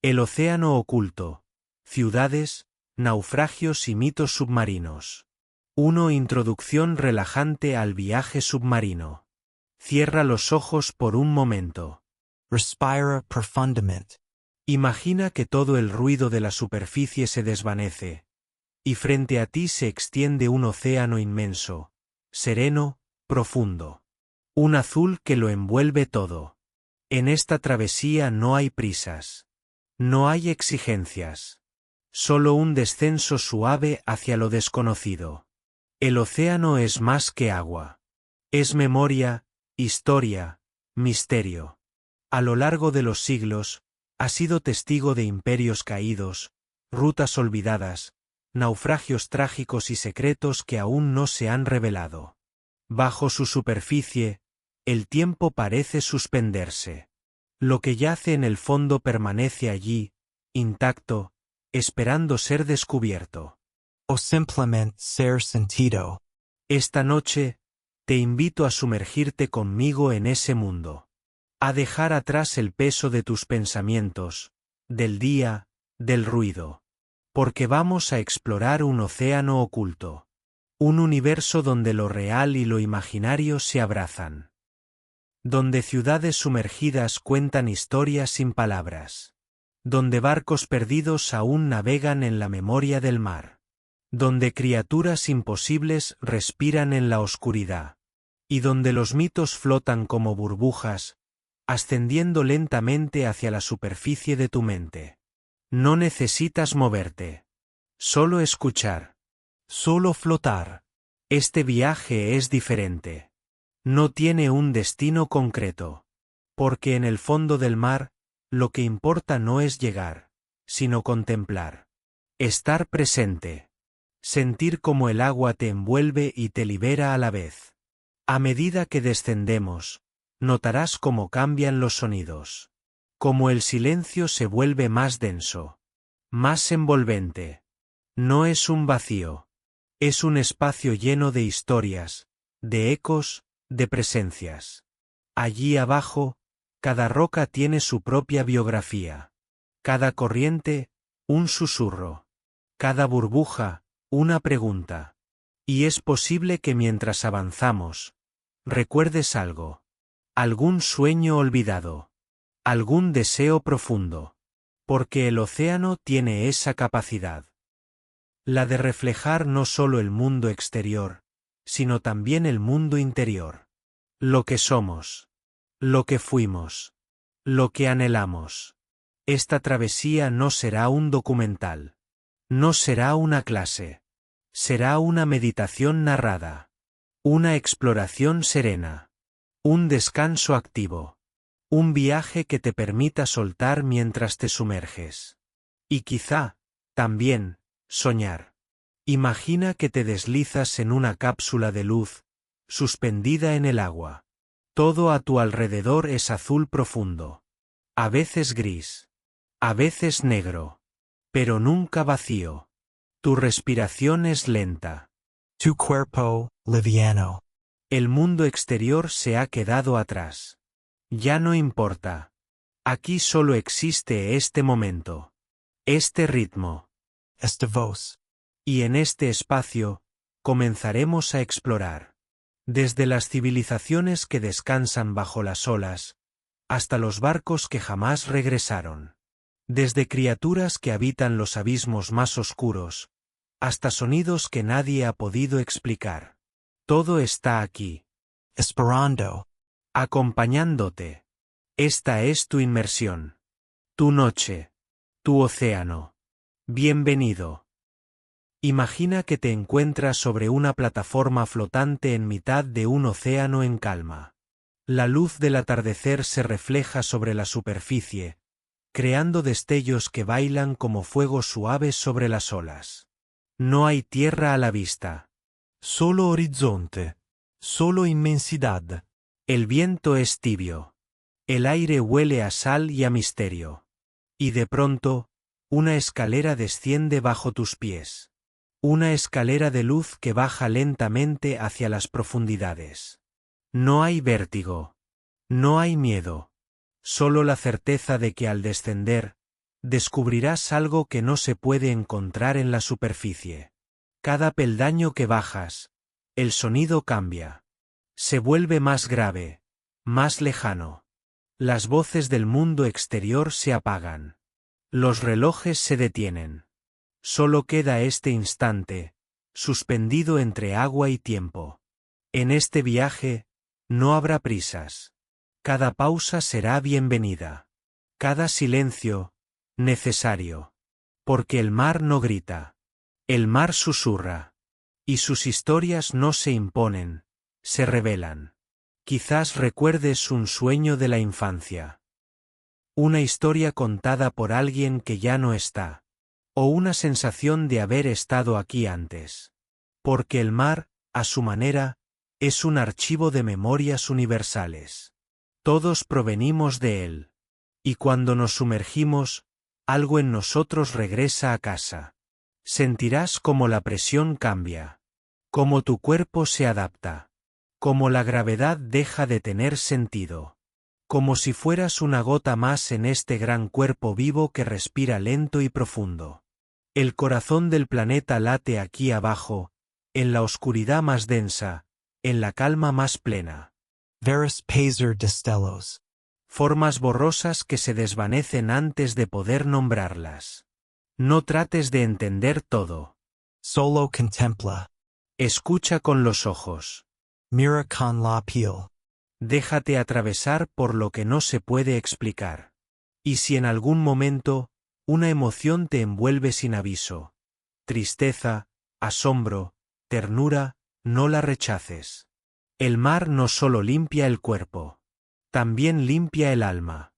El océano oculto. Ciudades, naufragios y mitos submarinos. 1. Introducción relajante al viaje submarino. Cierra los ojos por un momento. Respira profundamente. Imagina que todo el ruido de la superficie se desvanece, y frente a ti se extiende un océano inmenso, sereno, profundo. Un azul que lo envuelve todo. En esta travesía no hay prisas. No hay exigencias. Solo un descenso suave hacia lo desconocido. El océano es más que agua. Es memoria, historia, misterio. A lo largo de los siglos, ha sido testigo de imperios caídos, rutas olvidadas, naufragios trágicos y secretos que aún no se han revelado. Bajo su superficie, el tiempo parece suspenderse. Lo que yace en el fondo permanece allí, intacto, esperando ser descubierto. O simplemente ser sentido. Esta noche, te invito a sumergirte conmigo en ese mundo. A dejar atrás el peso de tus pensamientos, del día, del ruido. Porque vamos a explorar un océano oculto. Un universo donde lo real y lo imaginario se abrazan. Donde ciudades sumergidas cuentan historias sin palabras. Donde barcos perdidos aún navegan en la memoria del mar. Donde criaturas imposibles respiran en la oscuridad. Y donde los mitos flotan como burbujas, ascendiendo lentamente hacia la superficie de tu mente. No necesitas moverte. Solo escuchar. Solo flotar. Este viaje es diferente. No tiene un destino concreto. Porque en el fondo del mar, lo que importa no es llegar, sino contemplar. Estar presente. Sentir cómo el agua te envuelve y te libera a la vez. A medida que descendemos, notarás cómo cambian los sonidos. Cómo el silencio se vuelve más denso. Más envolvente. No es un vacío. Es un espacio lleno de historias, de ecos, de presencias. Allí abajo, cada roca tiene su propia biografía. Cada corriente, un susurro. Cada burbuja, una pregunta. Y es posible que mientras avanzamos, recuerdes algo. Algún sueño olvidado. Algún deseo profundo. Porque el océano tiene esa capacidad. La de reflejar no solo el mundo exterior, sino también el mundo interior. Lo que somos. Lo que fuimos. Lo que anhelamos. Esta travesía no será un documental. No será una clase. Será una meditación narrada. Una exploración serena. Un descanso activo. Un viaje que te permita soltar mientras te sumerges. Y quizá, también, soñar. Imagina que te deslizas en una cápsula de luz, suspendida en el agua. Todo a tu alrededor es azul profundo. A veces gris. A veces negro. Pero nunca vacío. Tu respiración es lenta. Tu cuerpo, liviano. El mundo exterior se ha quedado atrás. Ya no importa. Aquí solo existe este momento. Este ritmo. Esta voz. Y en este espacio, comenzaremos a explorar. Desde las civilizaciones que descansan bajo las olas, hasta los barcos que jamás regresaron. Desde criaturas que habitan los abismos más oscuros, hasta sonidos que nadie ha podido explicar. Todo está aquí. Esperando. Acompañándote. Esta es tu inmersión. Tu noche. Tu océano. Bienvenido. Imagina que te encuentras sobre una plataforma flotante en mitad de un océano en calma. La luz del atardecer se refleja sobre la superficie, creando destellos que bailan como fuegos suaves sobre las olas. No hay tierra a la vista. Solo horizonte. Solo inmensidad. El viento es tibio. El aire huele a sal y a misterio. Y de pronto, una escalera desciende bajo tus pies. Una escalera de luz que baja lentamente hacia las profundidades. No hay vértigo. No hay miedo. Solo la certeza de que al descender, descubrirás algo que no se puede encontrar en la superficie. Cada peldaño que bajas, el sonido cambia. Se vuelve más grave, más lejano. Las voces del mundo exterior se apagan. Los relojes se detienen. Solo queda este instante, suspendido entre agua y tiempo. En este viaje, no habrá prisas. Cada pausa será bienvenida. Cada silencio, necesario. Porque el mar no grita. El mar susurra. Y sus historias no se imponen, se revelan. Quizás recuerdes un sueño de la infancia. Una historia contada por alguien que ya no está. O una sensación de haber estado aquí antes. Porque el mar, a su manera, es un archivo de memorias universales. Todos provenimos de él. Y cuando nos sumergimos, algo en nosotros regresa a casa. Sentirás cómo la presión cambia. Cómo tu cuerpo se adapta. Cómo la gravedad deja de tener sentido. Como si fueras una gota más en este gran cuerpo vivo que respira lento y profundo. El corazón del planeta late aquí abajo, en la oscuridad más densa, en la calma más plena. Varus Pazer Destellos. Formas borrosas que se desvanecen antes de poder nombrarlas. No trates de entender todo. Solo contempla. Escucha con los ojos. Mira con la piel. Déjate atravesar por lo que no se puede explicar. Y si en algún momento, una emoción te envuelve sin aviso. Tristeza, asombro, ternura, no la rechaces. El mar no solo limpia el cuerpo. También limpia el alma.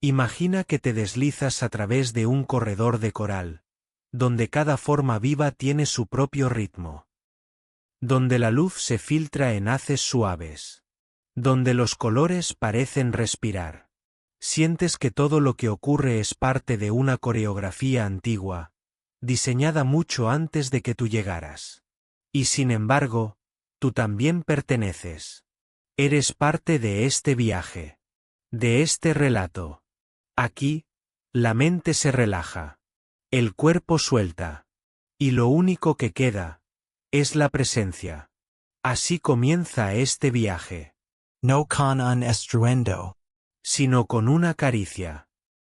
Imagina que te deslizas a través de un corredor de coral, donde cada forma viva tiene su propio ritmo. Donde la luz se filtra en haces suaves. Donde los colores parecen respirar. Sientes que todo lo que ocurre es parte de una coreografía antigua, diseñada mucho antes de que tú llegaras. Y sin embargo, tú también perteneces. Eres parte de este viaje. De este relato. Aquí, la mente se relaja. El cuerpo suelta. Y lo único que queda, es la presencia. Así comienza este viaje. No con un estruendo. Sino con una caricia.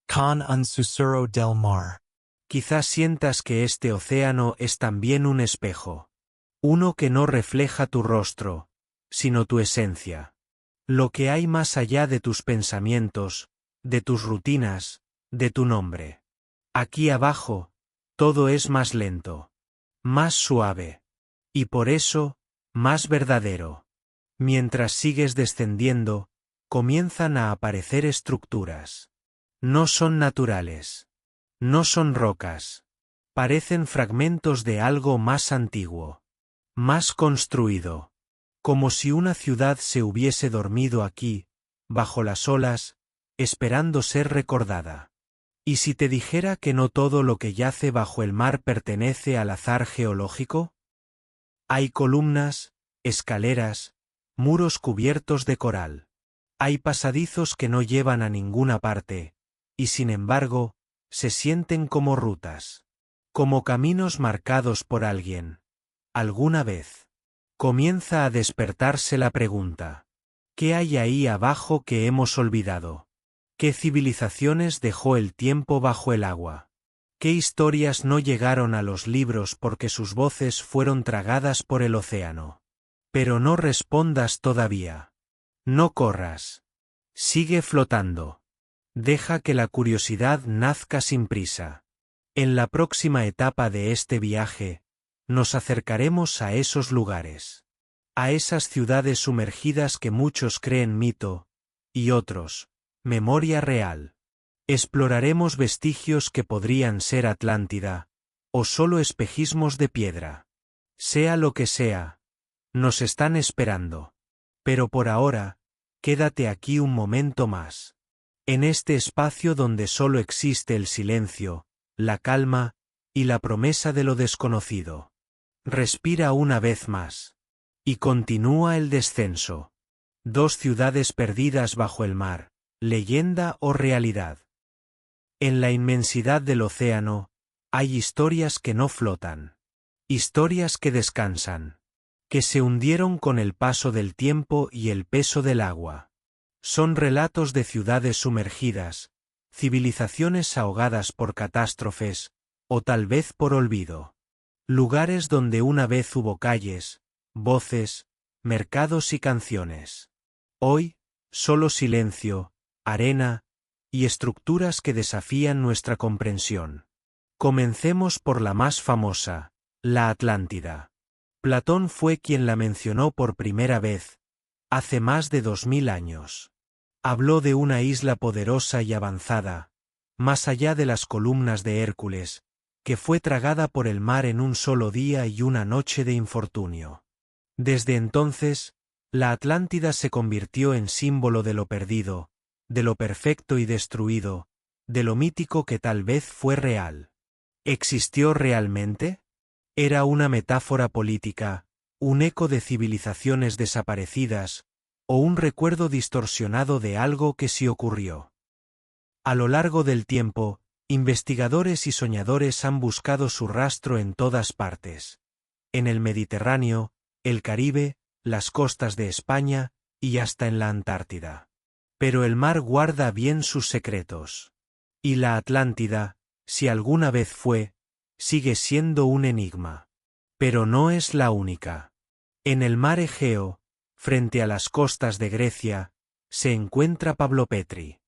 Con un susurro del mar. Quizás sientas que este océano es también un espejo. Uno que no refleja tu rostro, sino tu esencia. Lo que hay más allá de tus pensamientos, de tus rutinas, de tu nombre. Aquí abajo, todo es más lento. Más suave. Y por eso, más verdadero. Mientras sigues descendiendo, comienzan a aparecer estructuras. No son naturales. No son rocas. Parecen fragmentos de algo más antiguo. Más construido. Como si una ciudad se hubiese dormido aquí, bajo las olas, esperando ser recordada. ¿Y si te dijera que no todo lo que yace bajo el mar pertenece al azar geológico? Hay columnas, escaleras, muros cubiertos de coral. Hay pasadizos que no llevan a ninguna parte, y sin embargo, se sienten como rutas. Como caminos marcados por alguien. Alguna vez. Comienza a despertarse la pregunta. ¿Qué hay ahí abajo que hemos olvidado? ¿Qué civilizaciones dejó el tiempo bajo el agua? ¿Qué historias no llegaron a los libros porque sus voces fueron tragadas por el océano? Pero no respondas todavía. No corras. Sigue flotando. Deja que la curiosidad nazca sin prisa. En la próxima etapa de este viaje, nos acercaremos a esos lugares. A esas ciudades sumergidas que muchos creen mito, y otros, memoria real. Exploraremos vestigios que podrían ser Atlántida, o solo espejismos de piedra. Sea lo que sea, nos están esperando. Pero por ahora, quédate aquí un momento más. En este espacio donde solo existe el silencio, la calma, y la promesa de lo desconocido. Respira una vez más. Y continúa el descenso. 2 ciudades perdidas bajo el mar, leyenda o realidad. En la inmensidad del océano, hay historias que no flotan. Historias que descansan. Que se hundieron con el paso del tiempo y el peso del agua. Son relatos de ciudades sumergidas, civilizaciones ahogadas por catástrofes, o tal vez por olvido. Lugares donde una vez hubo calles, voces, mercados y canciones. Hoy, solo silencio, arena, y estructuras que desafían nuestra comprensión. Comencemos por la más famosa, la Atlántida. Platón fue quien la mencionó por primera vez, hace más de 2000 años. Habló de una isla poderosa y avanzada, más allá de las columnas de Hércules, que fue tragada por el mar en un solo día y una noche de infortunio. Desde entonces, la Atlántida se convirtió en símbolo de lo perdido, de lo perfecto y destruido, de lo mítico que tal vez fue real. ¿Existió realmente? Era una metáfora política, un eco de civilizaciones desaparecidas, o un recuerdo distorsionado de algo que sí ocurrió. A lo largo del tiempo, investigadores y soñadores han buscado su rastro en todas partes. En el Mediterráneo, el Caribe, las costas de España, y hasta en la Antártida. Pero el mar guarda bien sus secretos. Y la Atlántida, si alguna vez fue, sigue siendo un enigma. Pero no es la única. En el mar Egeo, frente a las costas de Grecia, se encuentra Pavlopetri.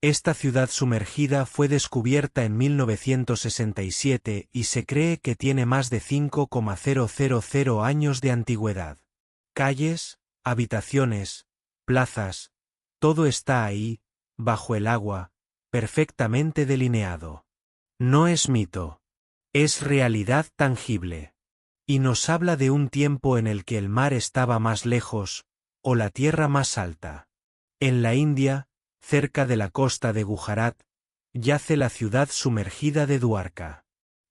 Esta ciudad sumergida fue descubierta en 1967 y se cree que tiene más de 5,000 años de antigüedad. Calles, habitaciones, plazas, todo está ahí, bajo el agua, perfectamente delineado. No es mito. Es realidad tangible. Y nos habla de un tiempo en el que el mar estaba más lejos, o la tierra más alta. En la India, cerca de la costa de Gujarat, yace la ciudad sumergida de Dwarka.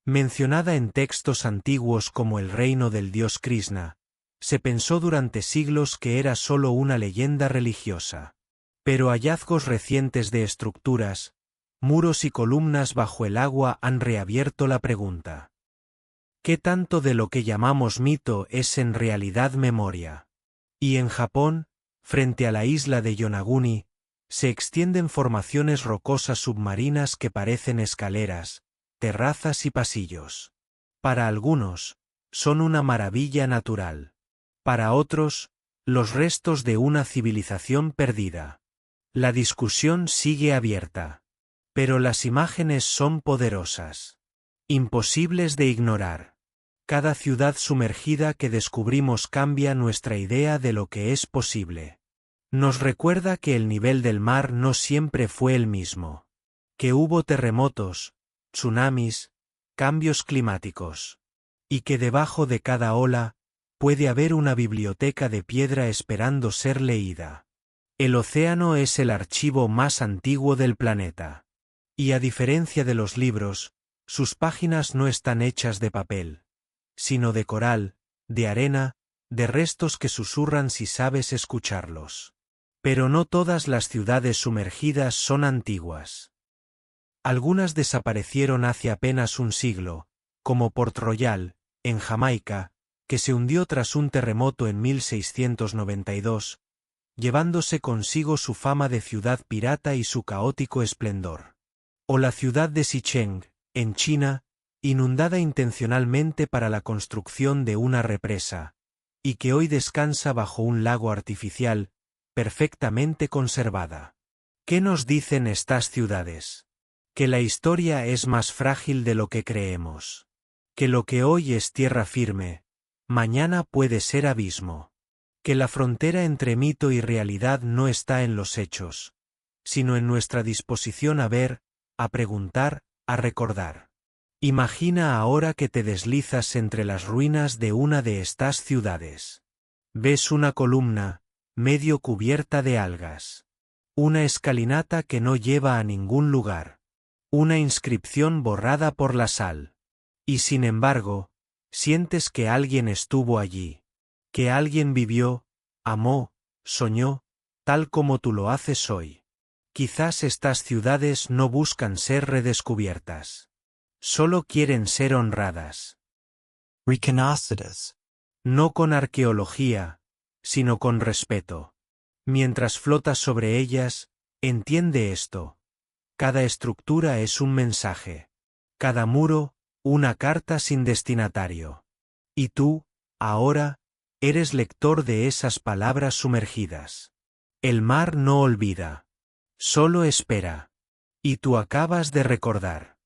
Mencionada en textos antiguos como el reino del dios Krishna, se pensó durante siglos que era solo una leyenda religiosa. Pero hallazgos recientes de estructuras, muros y columnas bajo el agua han reabierto la pregunta. ¿Qué tanto de lo que llamamos mito es en realidad memoria? Y en Japón, frente a la isla de Yonaguni, se extienden formaciones rocosas submarinas que parecen escaleras, terrazas y pasillos. Para algunos, son una maravilla natural. Para otros, los restos de una civilización perdida. La discusión sigue abierta. Pero las imágenes son poderosas. Imposibles de ignorar. Cada ciudad sumergida que descubrimos cambia nuestra idea de lo que es posible. Nos recuerda que el nivel del mar no siempre fue el mismo. Que hubo terremotos, tsunamis, cambios climáticos. Y que debajo de cada ola, puede haber una biblioteca de piedra esperando ser leída. El océano es el archivo más antiguo del planeta. Y a diferencia de los libros, sus páginas no están hechas de papel, sino de coral, de arena, de restos que susurran si sabes escucharlos. Pero no todas las ciudades sumergidas son antiguas. Algunas desaparecieron hace apenas un siglo, como Port Royal, en Jamaica, que se hundió tras un terremoto en 1692, llevándose consigo su fama de ciudad pirata y su caótico esplendor. O la ciudad de Sicheng, en China, inundada intencionalmente para la construcción de una represa, y que hoy descansa bajo un lago artificial, perfectamente conservada. ¿Qué nos dicen estas ciudades? Que la historia es más frágil de lo que creemos. Que lo que hoy es tierra firme, mañana puede ser abismo. Que la frontera entre mito y realidad no está en los hechos, sino en nuestra disposición a ver, a preguntar, a recordar. Imagina ahora que te deslizas entre las ruinas de una de estas ciudades. Ves una columna, medio cubierta de algas. Una escalinata que no lleva a ningún lugar. Una inscripción borrada por la sal. Y sin embargo, sientes que alguien estuvo allí. Que alguien vivió, amó, soñó, tal como tú lo haces hoy. Quizás estas ciudades no buscan ser redescubiertas. Solo quieren ser honradas. Reconocidas. No con arqueología, sino con respeto. Mientras flotas sobre ellas, entiende esto. Cada estructura es un mensaje. Cada muro, una carta sin destinatario. Y tú, ahora, eres lector de esas palabras sumergidas. El mar no olvida. Solo espera. Y tú acabas de recordar.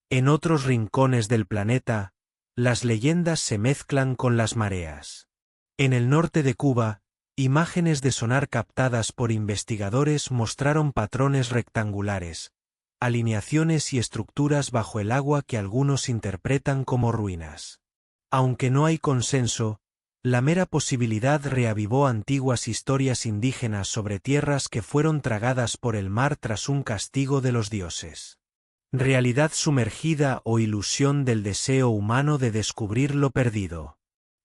En otros rincones del planeta, las leyendas se mezclan con las mareas. En el norte de Cuba, imágenes de sonar captadas por investigadores mostraron patrones rectangulares, alineaciones y estructuras bajo el agua que algunos interpretan como ruinas. Aunque no hay consenso, la mera posibilidad reavivó antiguas historias indígenas sobre tierras que fueron tragadas por el mar tras un castigo de los dioses. Realidad sumergida o ilusión del deseo humano de descubrir lo perdido.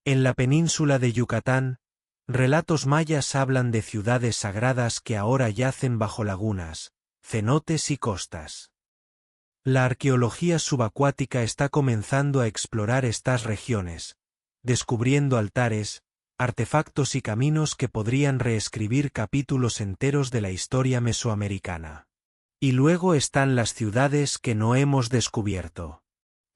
En la península de Yucatán, relatos mayas hablan de ciudades sagradas que ahora yacen bajo lagunas, cenotes y costas. La arqueología subacuática está comenzando a explorar estas regiones, descubriendo altares, artefactos y caminos que podrían reescribir capítulos enteros de la historia mesoamericana. Y luego están las ciudades que no hemos descubierto.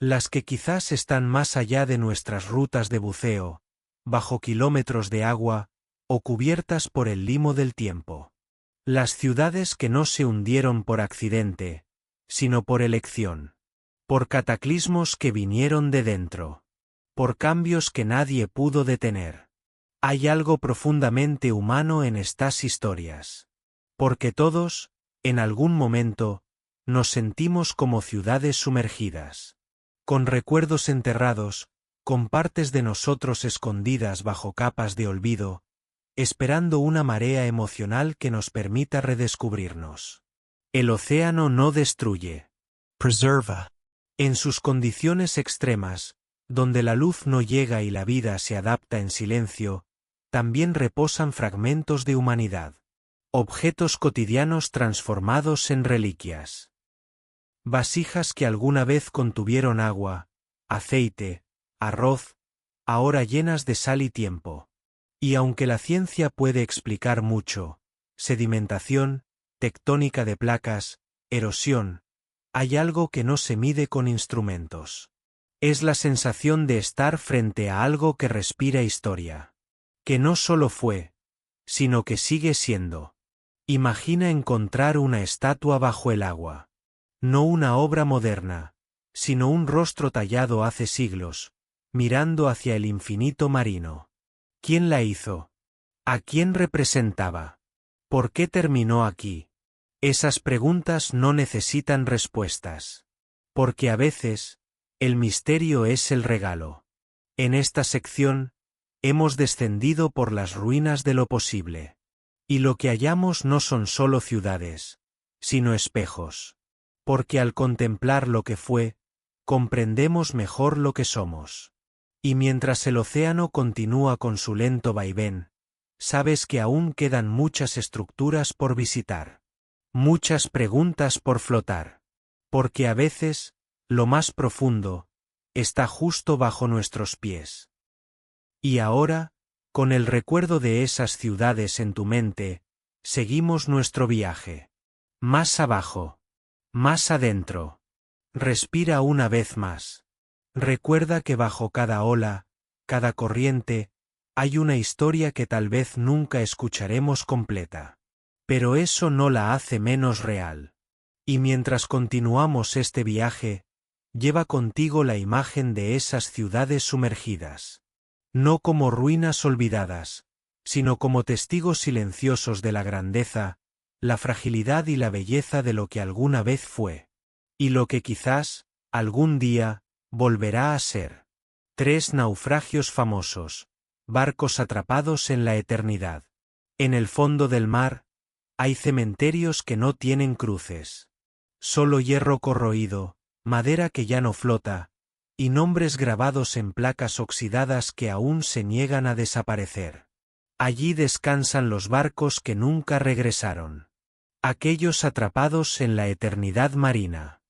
Las que quizás están más allá de nuestras rutas de buceo, bajo kilómetros de agua, o cubiertas por el limo del tiempo. Las ciudades que no se hundieron por accidente, sino por elección. Por cataclismos que vinieron de dentro. Por cambios que nadie pudo detener. Hay algo profundamente humano en estas historias. Porque todos, en algún momento, nos sentimos como ciudades sumergidas. Con recuerdos enterrados, con partes de nosotros escondidas bajo capas de olvido, esperando una marea emocional que nos permita redescubrirnos. El océano no destruye. Preserva. En sus condiciones extremas, donde la luz no llega y la vida se adapta en silencio, también reposan fragmentos de humanidad. Objetos cotidianos transformados en reliquias. Vasijas que alguna vez contuvieron agua, aceite, arroz, ahora llenas de sal y tiempo. Y aunque la ciencia puede explicar mucho, sedimentación, tectónica de placas, erosión, hay algo que no se mide con instrumentos. Es la sensación de estar frente a algo que respira historia. Que no solo fue, sino que sigue siendo. Imagina encontrar una estatua bajo el agua. No una obra moderna, sino un rostro tallado hace siglos, mirando hacia el infinito marino. ¿Quién la hizo? ¿A quién representaba? ¿Por qué terminó aquí? Esas preguntas no necesitan respuestas. Porque a veces, el misterio es el regalo. En esta sección, hemos descendido por las ruinas de lo posible. Y lo que hallamos no son solo ciudades, sino espejos. Porque al contemplar lo que fue, comprendemos mejor lo que somos. Y mientras el océano continúa con su lento vaivén, sabes que aún quedan muchas estructuras por visitar. Muchas preguntas por flotar. Porque a veces, lo más profundo, está justo bajo nuestros pies. Y ahora, con el recuerdo de esas ciudades en tu mente, seguimos nuestro viaje. Más abajo. Más adentro. Respira una vez más. Recuerda que bajo cada ola, cada corriente, hay una historia que tal vez nunca escucharemos completa. Pero eso no la hace menos real. Y mientras continuamos este viaje, lleva contigo la imagen de esas ciudades sumergidas. No como ruinas olvidadas, sino como testigos silenciosos de la grandeza, la fragilidad y la belleza de lo que alguna vez fue. Y lo que quizás, algún día, volverá a ser. 3 naufragios famosos, barcos atrapados en la eternidad. En el fondo del mar, hay cementerios que no tienen cruces. Solo hierro corroído, madera que ya no flota, y nombres grabados en placas oxidadas que aún se niegan a desaparecer. Allí descansan los barcos que nunca regresaron. Aquellos atrapados en la eternidad marina.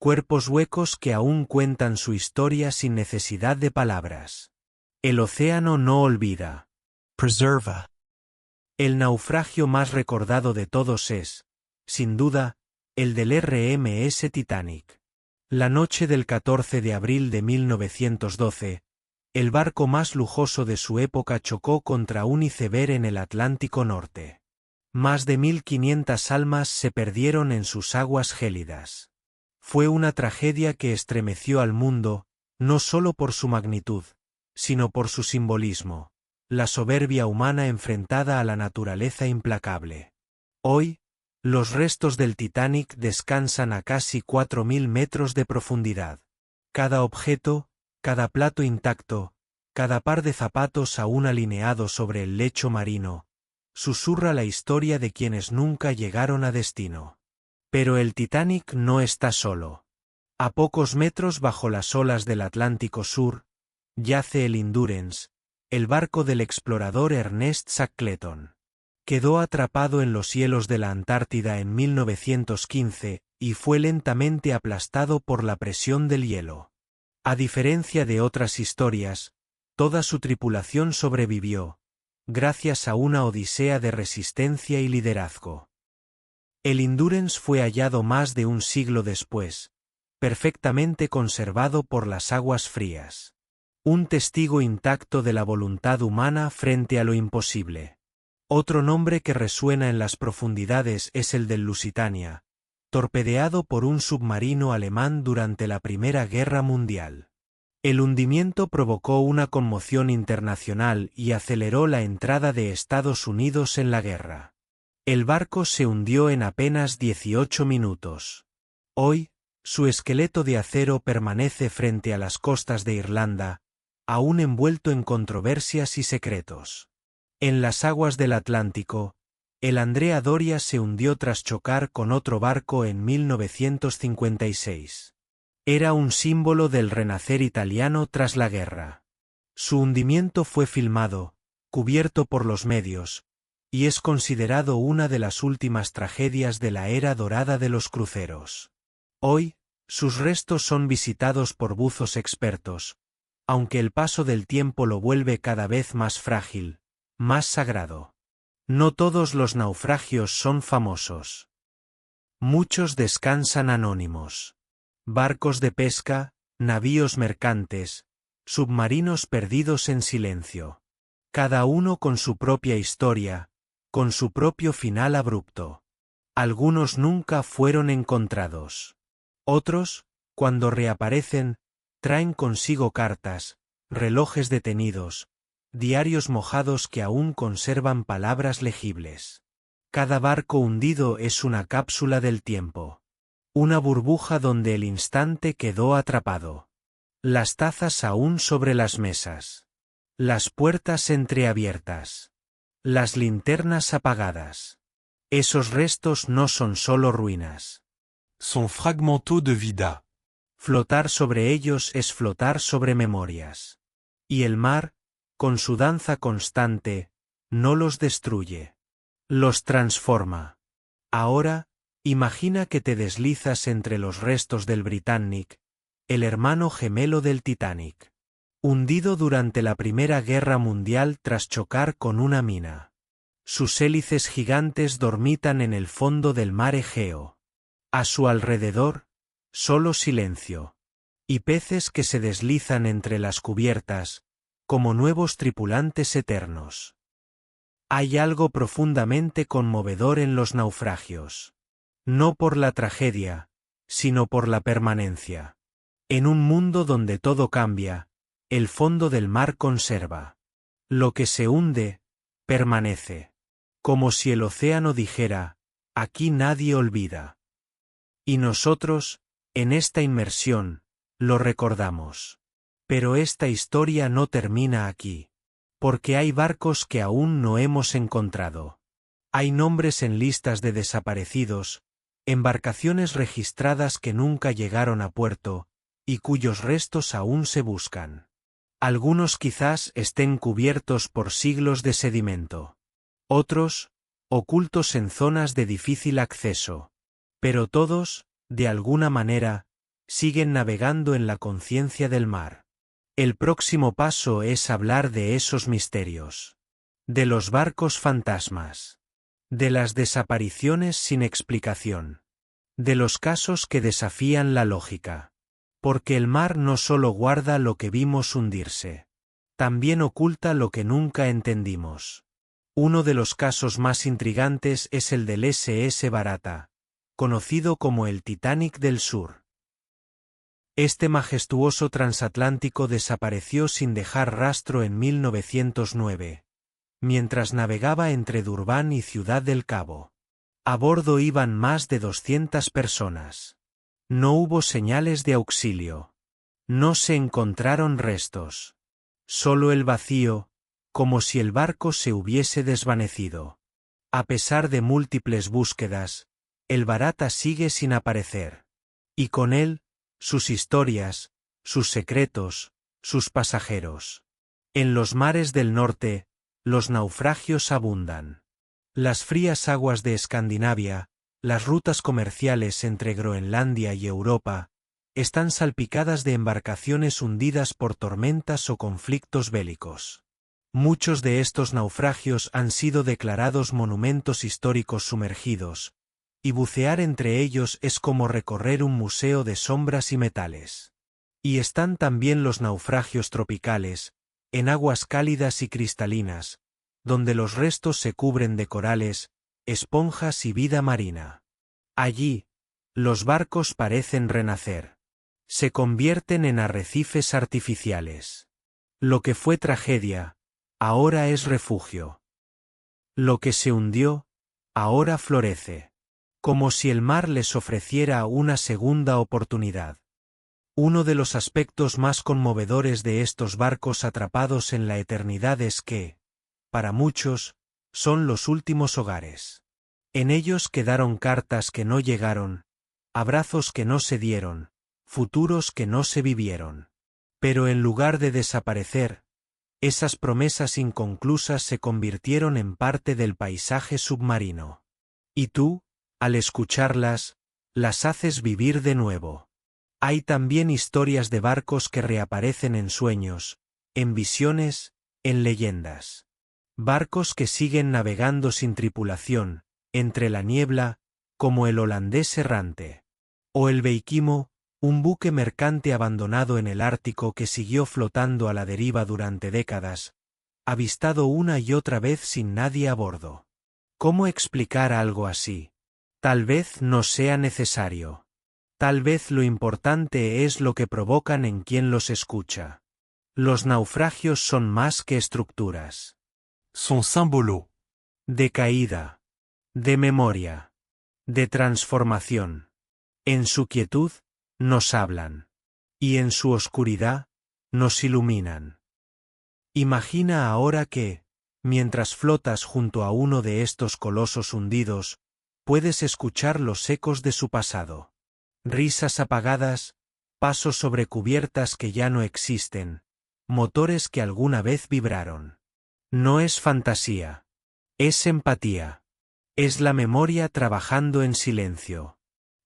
Cuerpos huecos que aún cuentan su historia sin necesidad de palabras. El océano no olvida. Preserva. El naufragio más recordado de todos es, sin duda, el del RMS Titanic. La noche del 14 de abril de 1912, el barco más lujoso de su época chocó contra un iceberg en el Atlántico Norte. Más de 1.500 almas se perdieron en sus aguas gélidas. Fue una tragedia que estremeció al mundo, no solo por su magnitud, sino por su simbolismo, la soberbia humana enfrentada a la naturaleza implacable. Hoy, los restos del Titanic descansan a casi 4.000 metros de profundidad. Cada objeto, cada plato intacto, cada par de zapatos aún alineado sobre el lecho marino, susurra la historia de quienes nunca llegaron a destino. Pero el Titanic no está solo. A pocos metros bajo las olas del Atlántico Sur, yace el Endurance, el barco del explorador Ernest Shackleton. Quedó atrapado en los hielos de la Antártida en 1915 y fue lentamente aplastado por la presión del hielo. A diferencia de otras historias, toda su tripulación sobrevivió, gracias a una odisea de resistencia y liderazgo. El Endurance fue hallado más de un siglo después, perfectamente conservado por las aguas frías. Un testigo intacto de la voluntad humana frente a lo imposible. Otro nombre que resuena en las profundidades es el del Lusitania, torpedeado por un submarino alemán durante la Primera Guerra Mundial. El hundimiento provocó una conmoción internacional y aceleró la entrada de Estados Unidos en la guerra. El barco se hundió en apenas 18 minutos. Hoy, su esqueleto de acero permanece frente a las costas de Irlanda, aún envuelto en controversias y secretos. En las aguas del Atlántico, el Andrea Doria se hundió tras chocar con otro barco en 1956. Era un símbolo del renacer italiano tras la guerra. Su hundimiento fue filmado, cubierto por los medios, y es considerado una de las últimas tragedias de la era dorada de los cruceros. Hoy, sus restos son visitados por buzos expertos, aunque el paso del tiempo lo vuelve cada vez más frágil, más sagrado. No todos los naufragios son famosos. Muchos descansan anónimos. Barcos de pesca, navíos mercantes, submarinos perdidos en silencio. Cada uno con su propia historia, con su propio final abrupto. Algunos nunca fueron encontrados. Otros, cuando reaparecen, traen consigo cartas, relojes detenidos, diarios mojados que aún conservan palabras legibles. Cada barco hundido es una cápsula del tiempo. Una burbuja donde el instante quedó atrapado. Las tazas aún sobre las mesas. Las puertas entreabiertas. Las linternas apagadas. Esos restos no son solo ruinas. Son fragmentos de vida. Flotar sobre ellos es flotar sobre memorias. Y el mar, con su danza constante, no los destruye. Los transforma. Ahora, imagina que te deslizas entre los restos del Britannic, el hermano gemelo del Titanic. Hundido durante la Primera Guerra Mundial tras chocar con una mina. Sus hélices gigantes dormitan en el fondo del mar Egeo. A su alrededor, solo silencio. Y peces que se deslizan entre las cubiertas, como nuevos tripulantes eternos. Hay algo profundamente conmovedor en los naufragios. No por la tragedia, sino por la permanencia. En un mundo donde todo cambia, el fondo del mar conserva. Lo que se hunde, permanece. Como si el océano dijera, aquí nadie olvida. Y nosotros, en esta inmersión, lo recordamos. Pero esta historia no termina aquí. Porque hay barcos que aún no hemos encontrado. Hay nombres en listas de desaparecidos, embarcaciones registradas que nunca llegaron a puerto, y cuyos restos aún se buscan. Algunos quizás estén cubiertos por siglos de sedimento. Otros, ocultos en zonas de difícil acceso. Pero todos, de alguna manera, siguen navegando en la conciencia del mar. El próximo paso es hablar de esos misterios. De los barcos fantasmas. De las desapariciones sin explicación. De los casos que desafían la lógica. Porque el mar no solo guarda lo que vimos hundirse. También oculta lo que nunca entendimos. Uno de los casos más intrigantes es el del SS Barata, conocido como el Titanic del Sur. Este majestuoso transatlántico desapareció sin dejar rastro en 1909, mientras navegaba entre Durban y Ciudad del Cabo. A bordo iban más de 200 personas. No hubo señales de auxilio. No se encontraron restos. Solo el vacío, como si el barco se hubiese desvanecido. A pesar de múltiples búsquedas, el Barata sigue sin aparecer. Y con él, sus historias, sus secretos, sus pasajeros. En los mares del norte, los naufragios abundan. Las frías aguas de Escandinavia, las rutas comerciales entre Groenlandia y Europa, están salpicadas de embarcaciones hundidas por tormentas o conflictos bélicos. Muchos de estos naufragios han sido declarados monumentos históricos sumergidos, y bucear entre ellos es como recorrer un museo de sombras y metales. Y están también los naufragios tropicales, en aguas cálidas y cristalinas, donde los restos se cubren de corales, esponjas y vida marina. Allí, los barcos parecen renacer. Se convierten en arrecifes artificiales. Lo que fue tragedia, ahora es refugio. Lo que se hundió, ahora florece. Como si el mar les ofreciera una segunda oportunidad. Uno de los aspectos más conmovedores de estos barcos atrapados en la eternidad es que, para muchos, son los últimos hogares. En ellos quedaron cartas que no llegaron, abrazos que no se dieron, futuros que no se vivieron. Pero en lugar de desaparecer, esas promesas inconclusas se convirtieron en parte del paisaje submarino. Y tú, al escucharlas, las haces vivir de nuevo. Hay también historias de barcos que reaparecen en sueños, en visiones, en leyendas. Barcos que siguen navegando sin tripulación, entre la niebla, como el holandés errante. O el Beikimo, un buque mercante abandonado en el Ártico que siguió flotando a la deriva durante décadas, avistado una y otra vez sin nadie a bordo. ¿Cómo explicar algo así? Tal vez no sea necesario. Tal vez lo importante es lo que provocan en quien los escucha. Los naufragios son más que estructuras. Son símbolo. De caída. De memoria. De transformación. En su quietud, nos hablan. Y en su oscuridad, nos iluminan. Imagina ahora que, mientras flotas junto a uno de estos colosos hundidos, puedes escuchar los ecos de su pasado. Risas apagadas, pasos sobre cubiertas que ya no existen, motores que alguna vez vibraron. No es fantasía. Es empatía. Es la memoria trabajando en silencio.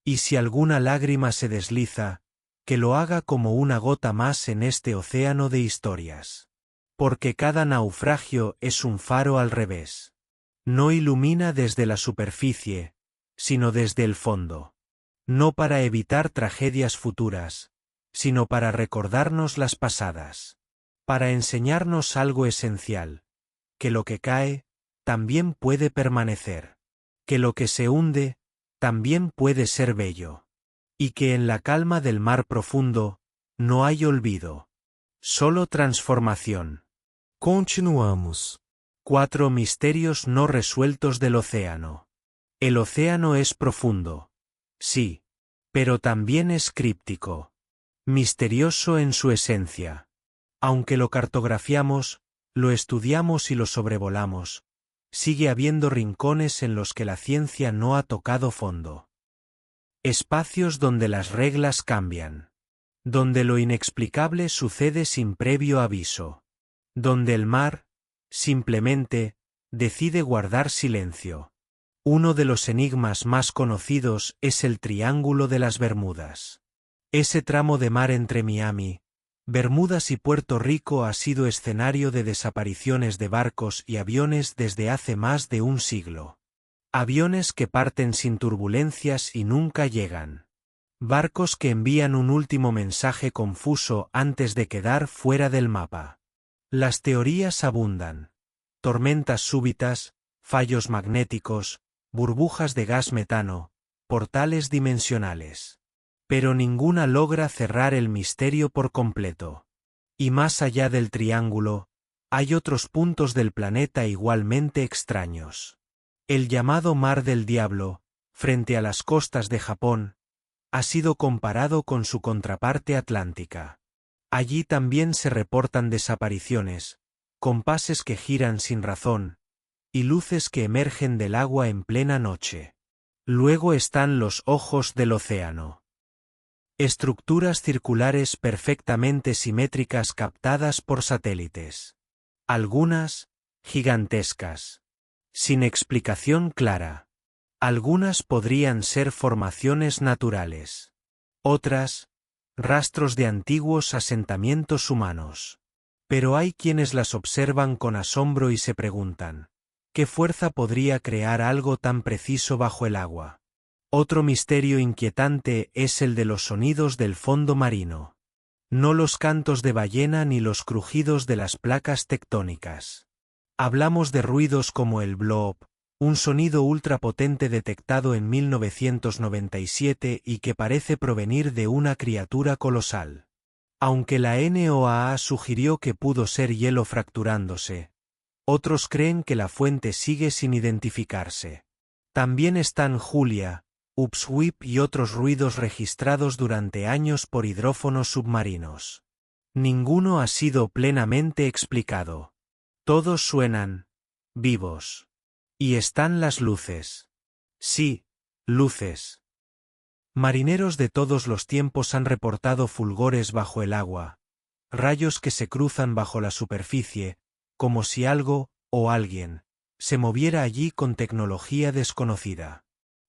Y si alguna lágrima se desliza, que lo haga como una gota más en este océano de historias. Porque cada naufragio es un faro al revés. No ilumina desde la superficie, sino desde el fondo. No para evitar tragedias futuras, sino para recordarnos las pasadas. Para enseñarnos algo esencial. Que lo que cae, también puede permanecer. Que lo que se hunde, también puede ser bello. Y que en la calma del mar profundo, no hay olvido. Solo transformación. Continuamos. 4 misterios no resueltos del océano. El océano es profundo. Sí. Pero también es críptico. Misterioso en su esencia. Aunque lo cartografiamos, lo estudiamos y lo sobrevolamos, sigue habiendo rincones en los que la ciencia no ha tocado fondo. Espacios donde las reglas cambian. Donde lo inexplicable sucede sin previo aviso. Donde el mar, simplemente, decide guardar silencio. Uno de los enigmas más conocidos es el Triángulo de las Bermudas. Ese tramo de mar entre Miami, Bermudas y Puerto Rico ha sido escenario de desapariciones de barcos y aviones desde hace más de un siglo. Aviones que parten sin turbulencias y nunca llegan. Barcos que envían un último mensaje confuso antes de quedar fuera del mapa. Las teorías abundan. Tormentas súbitas, fallos magnéticos, burbujas de gas metano, portales dimensionales. Pero ninguna logra cerrar el misterio por completo. Y más allá del triángulo, hay otros puntos del planeta igualmente extraños. El llamado Mar del Diablo, frente a las costas de Japón, ha sido comparado con su contraparte atlántica. Allí también se reportan desapariciones, compases que giran sin razón, y luces que emergen del agua en plena noche. Luego están los ojos del océano. Estructuras circulares perfectamente simétricas captadas por satélites. Algunas, gigantescas. Sin explicación clara. Algunas podrían ser formaciones naturales. Otras, rastros de antiguos asentamientos humanos. Pero hay quienes las observan con asombro y se preguntan, ¿qué fuerza podría crear algo tan preciso bajo el agua? Otro misterio inquietante es el de los sonidos del fondo marino. No los cantos de ballena ni los crujidos de las placas tectónicas. Hablamos de ruidos como el bloop, un sonido ultrapotente detectado en 1997 y que parece provenir de una criatura colosal. Aunque la NOAA sugirió que pudo ser hielo fracturándose, otros creen que la fuente sigue sin identificarse. También están Julia, upsweep y otros ruidos registrados durante años por hidrófonos submarinos. Ninguno ha sido plenamente explicado. Todos suenan vivos. Y están las luces. Sí, luces. Marineros de todos los tiempos han reportado fulgores bajo el agua, rayos que se cruzan bajo la superficie, como si algo, o alguien, se moviera allí con tecnología desconocida.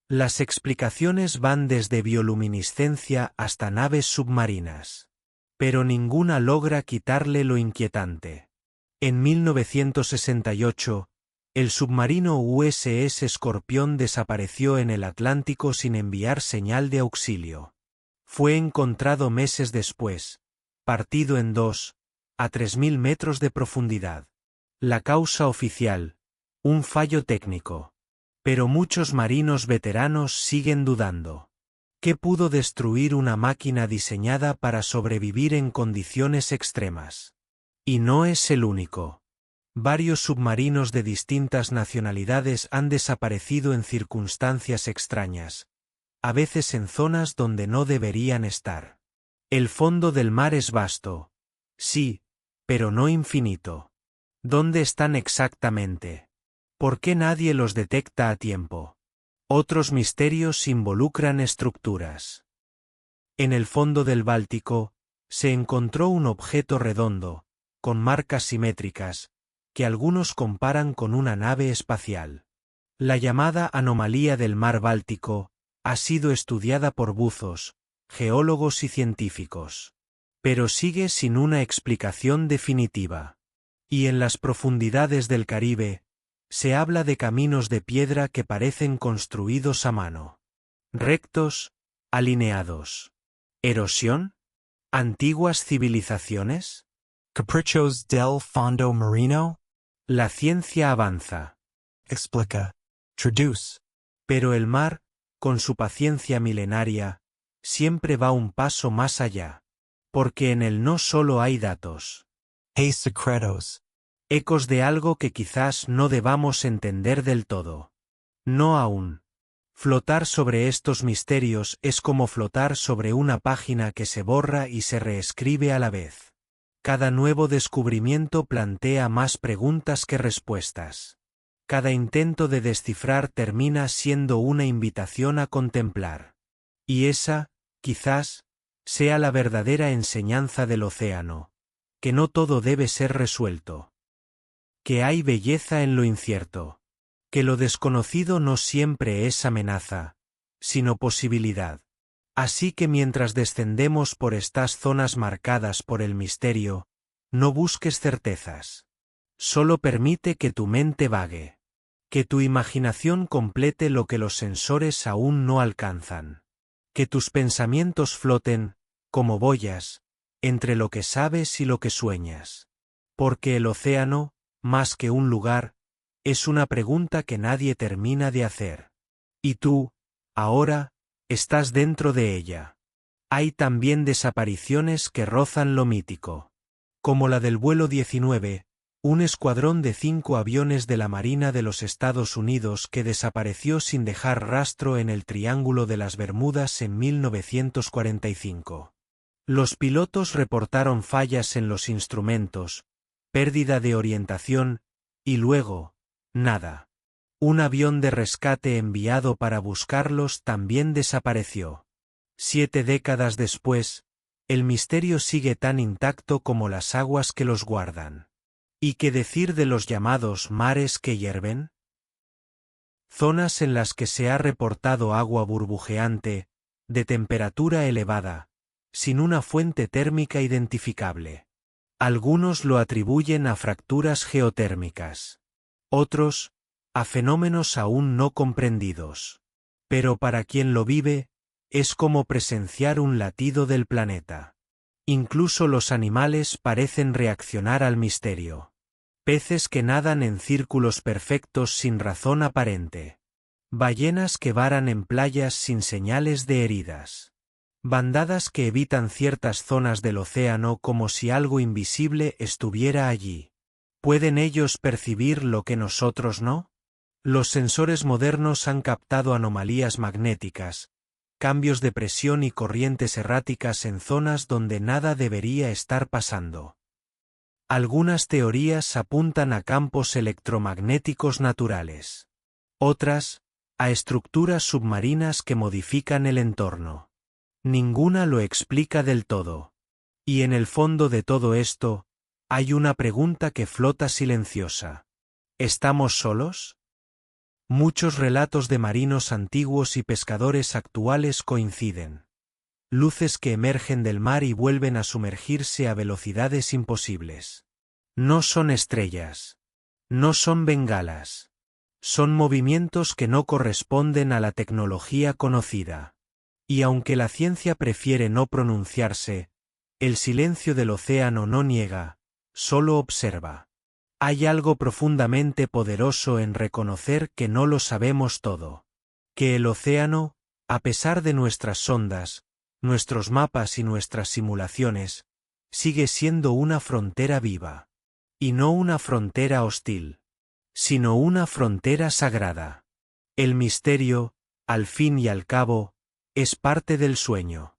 Las explicaciones van desde bioluminiscencia hasta naves submarinas. Pero ninguna logra quitarle lo inquietante. En 1968, el submarino USS Scorpion desapareció en el Atlántico sin enviar señal de auxilio. Fue encontrado meses después, partido en dos, a 3.000 metros de profundidad. La causa oficial, un fallo técnico. Pero muchos marinos veteranos siguen dudando. ¿Qué pudo destruir una máquina diseñada para sobrevivir en condiciones extremas? Y no es el único. Varios submarinos de distintas nacionalidades han desaparecido en circunstancias extrañas, a veces en zonas donde no deberían estar. El fondo del mar es vasto. Sí, pero no infinito. ¿Dónde están exactamente? ¿Por qué nadie los detecta a tiempo? Otros misterios involucran estructuras. En el fondo del Báltico, se encontró un objeto redondo, con marcas simétricas, que algunos comparan con una nave espacial. La llamada anomalía del mar Báltico ha sido estudiada por buzos, geólogos y científicos. Pero sigue sin una explicación definitiva. Y en las profundidades del Caribe, se habla de caminos de piedra que parecen construidos a mano. Rectos, alineados. ¿Erosión? ¿Antiguas civilizaciones? Caprichos del fondo marino? La ciencia avanza. Explica. Traduce. Pero el mar, con su paciencia milenaria, siempre va un paso más allá. Porque en él no solo hay datos. Hay secretos. Ecos de algo que quizás no debamos entender del todo. No aún. Flotar sobre estos misterios es como flotar sobre una página que se borra y se reescribe a la vez. Cada nuevo descubrimiento plantea más preguntas que respuestas. Cada intento de descifrar termina siendo una invitación a contemplar. Y esa, quizás, sea la verdadera enseñanza del océano, que no todo debe ser resuelto. Que hay belleza en lo incierto. Que lo desconocido no siempre es amenaza, sino posibilidad. Así que mientras descendemos por estas zonas marcadas por el misterio, no busques certezas. Solo permite que tu mente vague. Que tu imaginación complete lo que los sensores aún no alcanzan. Que tus pensamientos floten, como boyas, entre lo que sabes y lo que sueñas. Porque el océano, más que un lugar, es una pregunta que nadie termina de hacer. Y tú, ahora, estás dentro de ella. Hay también desapariciones que rozan lo mítico. Como la del vuelo 19, un escuadrón de 5 aviones de la Marina de los Estados Unidos que desapareció sin dejar rastro en el Triángulo de las Bermudas en 1945. Los pilotos reportaron fallas en los instrumentos, pérdida de orientación, y luego, nada. Un avión de rescate enviado para buscarlos también desapareció. 7 décadas después, el misterio sigue tan intacto como las aguas que los guardan. ¿Y qué decir de los llamados mares que hierven? Zonas en las que se ha reportado agua burbujeante, de temperatura elevada, sin una fuente térmica identificable. Algunos lo atribuyen a fracturas geotérmicas. Otros, a fenómenos aún no comprendidos. Pero para quien lo vive, es como presenciar un latido del planeta. Incluso los animales parecen reaccionar al misterio. Peces que nadan en círculos perfectos sin razón aparente. Ballenas que varan en playas sin señales de heridas. Bandadas que evitan ciertas zonas del océano como si algo invisible estuviera allí. ¿Pueden ellos percibir lo que nosotros no? Los sensores modernos han captado anomalías magnéticas, cambios de presión y corrientes erráticas en zonas donde nada debería estar pasando. Algunas teorías apuntan a campos electromagnéticos naturales. Otras, a estructuras submarinas que modifican el entorno. Ninguna lo explica del todo. Y en el fondo de todo esto, hay una pregunta que flota silenciosa. ¿Estamos solos? Muchos relatos de marinos antiguos y pescadores actuales coinciden. Luces que emergen del mar y vuelven a sumergirse a velocidades imposibles. No son estrellas. No son bengalas. Son movimientos que no corresponden a la tecnología conocida. Y aunque la ciencia prefiere no pronunciarse, el silencio del océano no niega, solo observa. Hay algo profundamente poderoso en reconocer que no lo sabemos todo. Que el océano, a pesar de nuestras sondas, nuestros mapas y nuestras simulaciones, sigue siendo una frontera viva. Y no una frontera hostil, sino una frontera sagrada. El misterio, al fin y al cabo, es parte del sueño.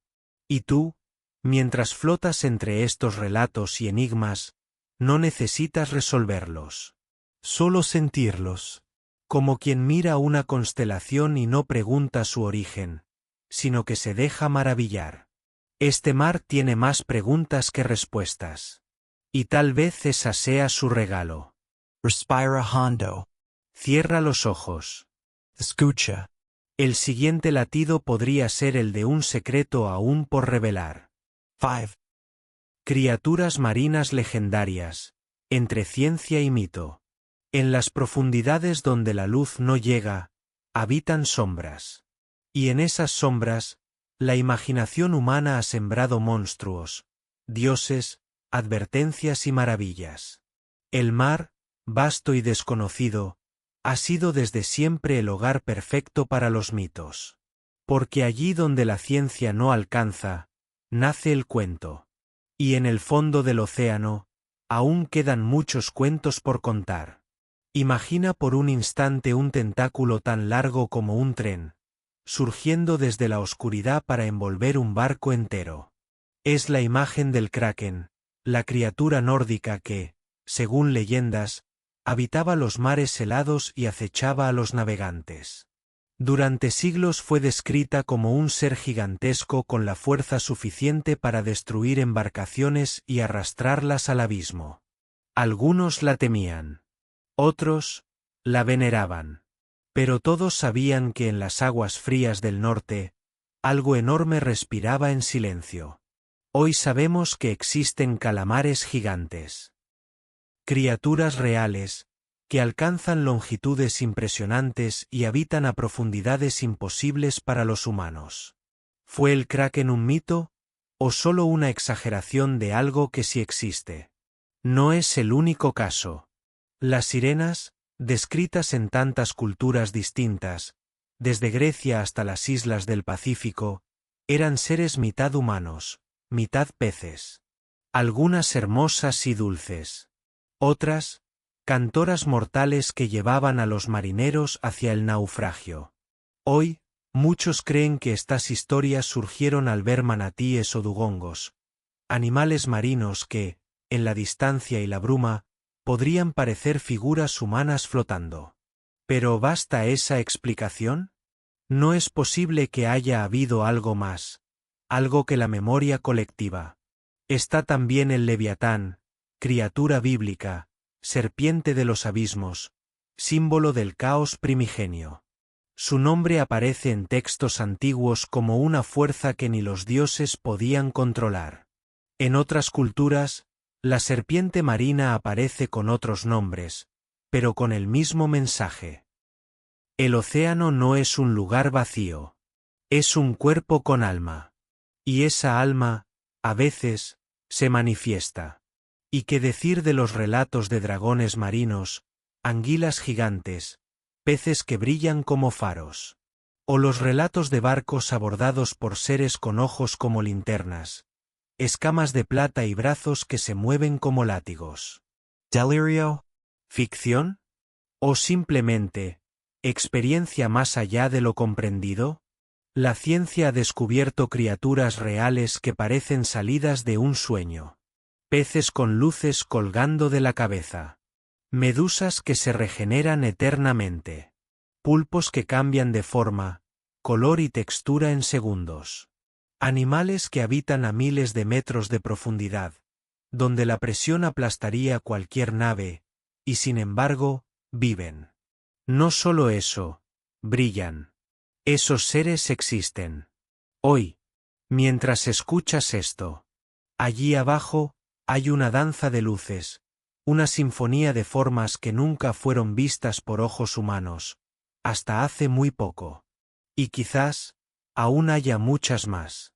Y tú, mientras flotas entre estos relatos y enigmas, no necesitas resolverlos. Solo sentirlos. Como quien mira una constelación y no pregunta su origen, sino que se deja maravillar. Este mar tiene más preguntas que respuestas. Y tal vez esa sea su regalo. Respira hondo. Cierra los ojos. Escucha. El siguiente latido podría ser el de un secreto aún por revelar. 5. Criaturas marinas legendarias, entre ciencia y mito. En las profundidades donde la luz no llega, habitan sombras. Y en esas sombras, la imaginación humana ha sembrado monstruos, dioses, advertencias y maravillas. El mar, vasto y desconocido, ha sido desde siempre el hogar perfecto para los mitos. Porque allí donde la ciencia no alcanza, nace el cuento. Y en el fondo del océano, aún quedan muchos cuentos por contar. Imagina por un instante un tentáculo tan largo como un tren, surgiendo desde la oscuridad para envolver un barco entero. Es la imagen del Kraken, la criatura nórdica que, según leyendas, habitaba los mares helados y acechaba a los navegantes. Durante siglos fue descrita como un ser gigantesco con la fuerza suficiente para destruir embarcaciones y arrastrarlas al abismo. Algunos la temían. Otros, la veneraban. Pero todos sabían que en las aguas frías del norte, algo enorme respiraba en silencio. Hoy sabemos que existen calamares gigantes. Criaturas reales, que alcanzan longitudes impresionantes y habitan a profundidades imposibles para los humanos. ¿Fue el Kraken un mito, o solo una exageración de algo que sí existe? No es el único caso. Las sirenas, descritas en tantas culturas distintas, desde Grecia hasta las islas del Pacífico, eran seres mitad humanos, mitad peces. Algunas hermosas y dulces. Otras, cantoras mortales que llevaban a los marineros hacia el naufragio. Hoy, muchos creen que estas historias surgieron al ver manatíes o dugongos, animales marinos que, en la distancia y la bruma, podrían parecer figuras humanas flotando. ¿Pero basta esa explicación? No es posible que haya habido algo más, algo que la memoria colectiva. Está también el Leviatán, criatura bíblica, serpiente de los abismos, símbolo del caos primigenio. Su nombre aparece en textos antiguos como una fuerza que ni los dioses podían controlar. En otras culturas, la serpiente marina aparece con otros nombres, pero con el mismo mensaje. El océano no es un lugar vacío. Es un cuerpo con alma. Y esa alma, a veces, se manifiesta. ¿Y qué decir de los relatos de dragones marinos, anguilas gigantes, peces que brillan como faros? O los relatos de barcos abordados por seres con ojos como linternas, escamas de plata y brazos que se mueven como látigos. Delirio? ¿Ficción? ¿O simplemente, experiencia más allá de lo comprendido? La ciencia ha descubierto criaturas reales que parecen salidas de un sueño. Peces con luces colgando de la cabeza. Medusas que se regeneran eternamente. Pulpos que cambian de forma, color y textura en segundos. Animales que habitan a miles de metros de profundidad, donde la presión aplastaría cualquier nave, y sin embargo, viven. No solo eso, brillan. Esos seres existen. Hoy, mientras escuchas esto, allí abajo, hay una danza de luces, una sinfonía de formas que nunca fueron vistas por ojos humanos, hasta hace muy poco. Y quizás, aún haya muchas más.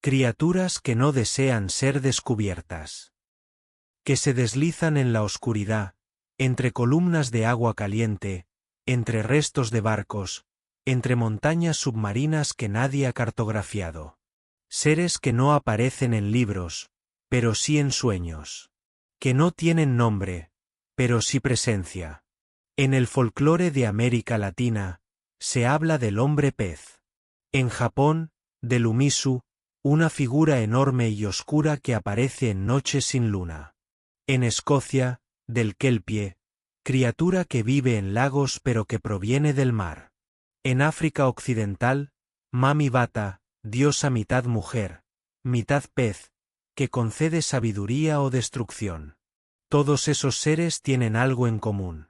Criaturas que no desean ser descubiertas. Que se deslizan en la oscuridad, entre columnas de agua caliente, entre restos de barcos, entre montañas submarinas que nadie ha cartografiado. Seres que no aparecen en libros, pero sí en sueños. Que no tienen nombre, pero sí presencia. En el folclore de América Latina, se habla del hombre pez. En Japón, del umisu, una figura enorme y oscura que aparece en noches sin luna. En Escocia, del kelpie, criatura que vive en lagos pero que proviene del mar. En África Occidental, Mami Bata, diosa mitad mujer, mitad pez, que concede sabiduría o destrucción. Todos esos seres tienen algo en común.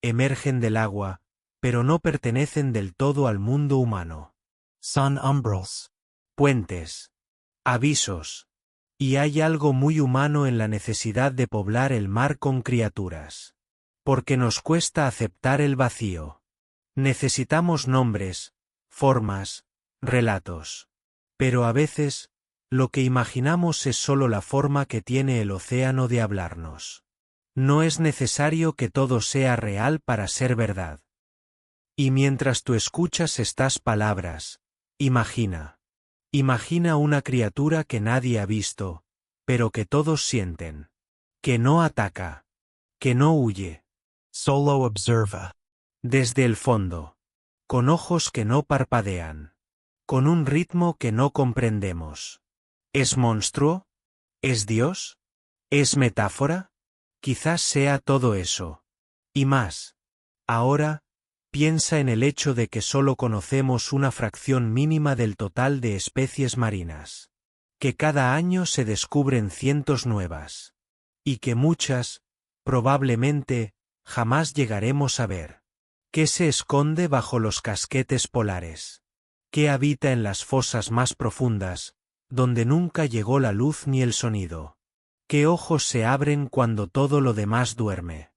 Emergen del agua, pero no pertenecen del todo al mundo humano. Son umbrals. Puentes. Avisos. Y hay algo muy humano en la necesidad de poblar el mar con criaturas. Porque nos cuesta aceptar el vacío. Necesitamos nombres, formas, relatos. Pero a veces, lo que imaginamos es solo la forma que tiene el océano de hablarnos. No es necesario que todo sea real para ser verdad. Y mientras tú escuchas estas palabras, imagina. Imagina una criatura que nadie ha visto, pero que todos sienten. Que no ataca. Que no huye. Solo observa. Desde el fondo. Con ojos que no parpadean. Con un ritmo que no comprendemos. ¿Es monstruo? ¿Es Dios? ¿Es metáfora? Quizás sea todo eso. Y más. Ahora, piensa en el hecho de que solo conocemos una fracción mínima del total de especies marinas. Que cada año se descubren cientos nuevas. Y que muchas, probablemente, jamás llegaremos a ver. ¿Qué se esconde bajo los casquetes polares? ¿Qué habita en las fosas más profundas, donde nunca llegó la luz ni el sonido? ¿Qué ojos se abren cuando todo lo demás duerme?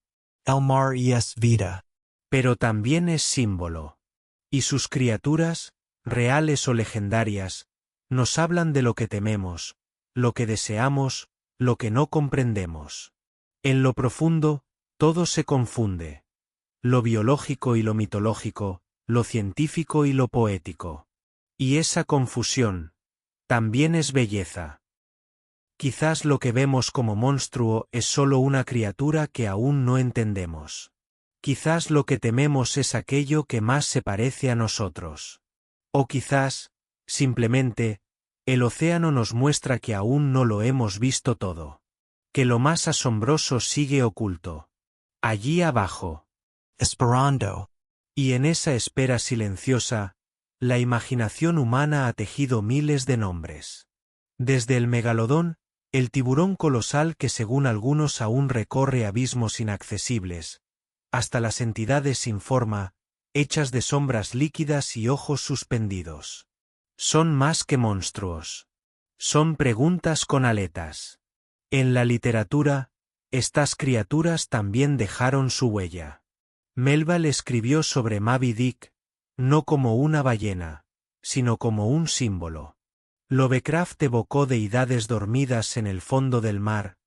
El mar es vida. Pero también es símbolo. Y sus criaturas, reales o legendarias, nos hablan de lo que tememos, lo que deseamos, lo que no comprendemos. En lo profundo, todo se confunde. Lo biológico y lo mitológico, lo científico y lo poético. Y esa confusión también es belleza. Quizás lo que vemos como monstruo es solo una criatura que aún no entendemos. Quizás lo que tememos es aquello que más se parece a nosotros. O quizás, simplemente, el océano nos muestra que aún no lo hemos visto todo. Que lo más asombroso sigue oculto. Allí abajo. Esperando. Y en esa espera silenciosa, la imaginación humana ha tejido miles de nombres. Desde el megalodón, el tiburón colosal que según algunos aún recorre abismos inaccesibles, hasta las entidades sin forma, hechas de sombras líquidas y ojos suspendidos. Son más que monstruos. Son preguntas con aletas. En la literatura, estas criaturas también dejaron su huella. Melville escribió sobre Moby Dick, no como una ballena, sino como un símbolo. Lovecraft evocó deidades dormidas en el fondo del mar,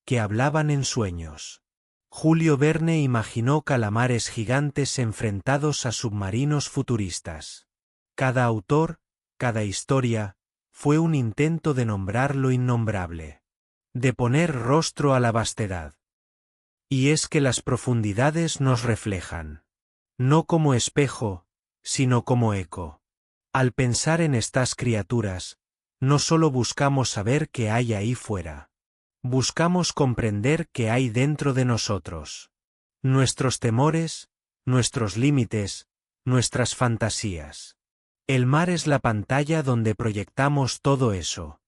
que hablaban en sueños. Julio Verne imaginó calamares gigantes enfrentados a submarinos futuristas. Cada autor, cada historia, fue un intento de nombrar lo innombrable. De poner rostro a la vastedad. Y es que las profundidades nos reflejan. No como espejo, sino como eco. Al pensar en estas criaturas, no solo buscamos saber qué hay ahí fuera. Buscamos comprender qué hay dentro de nosotros. Nuestros temores, nuestros límites, nuestras fantasías. El mar es la pantalla donde proyectamos todo eso.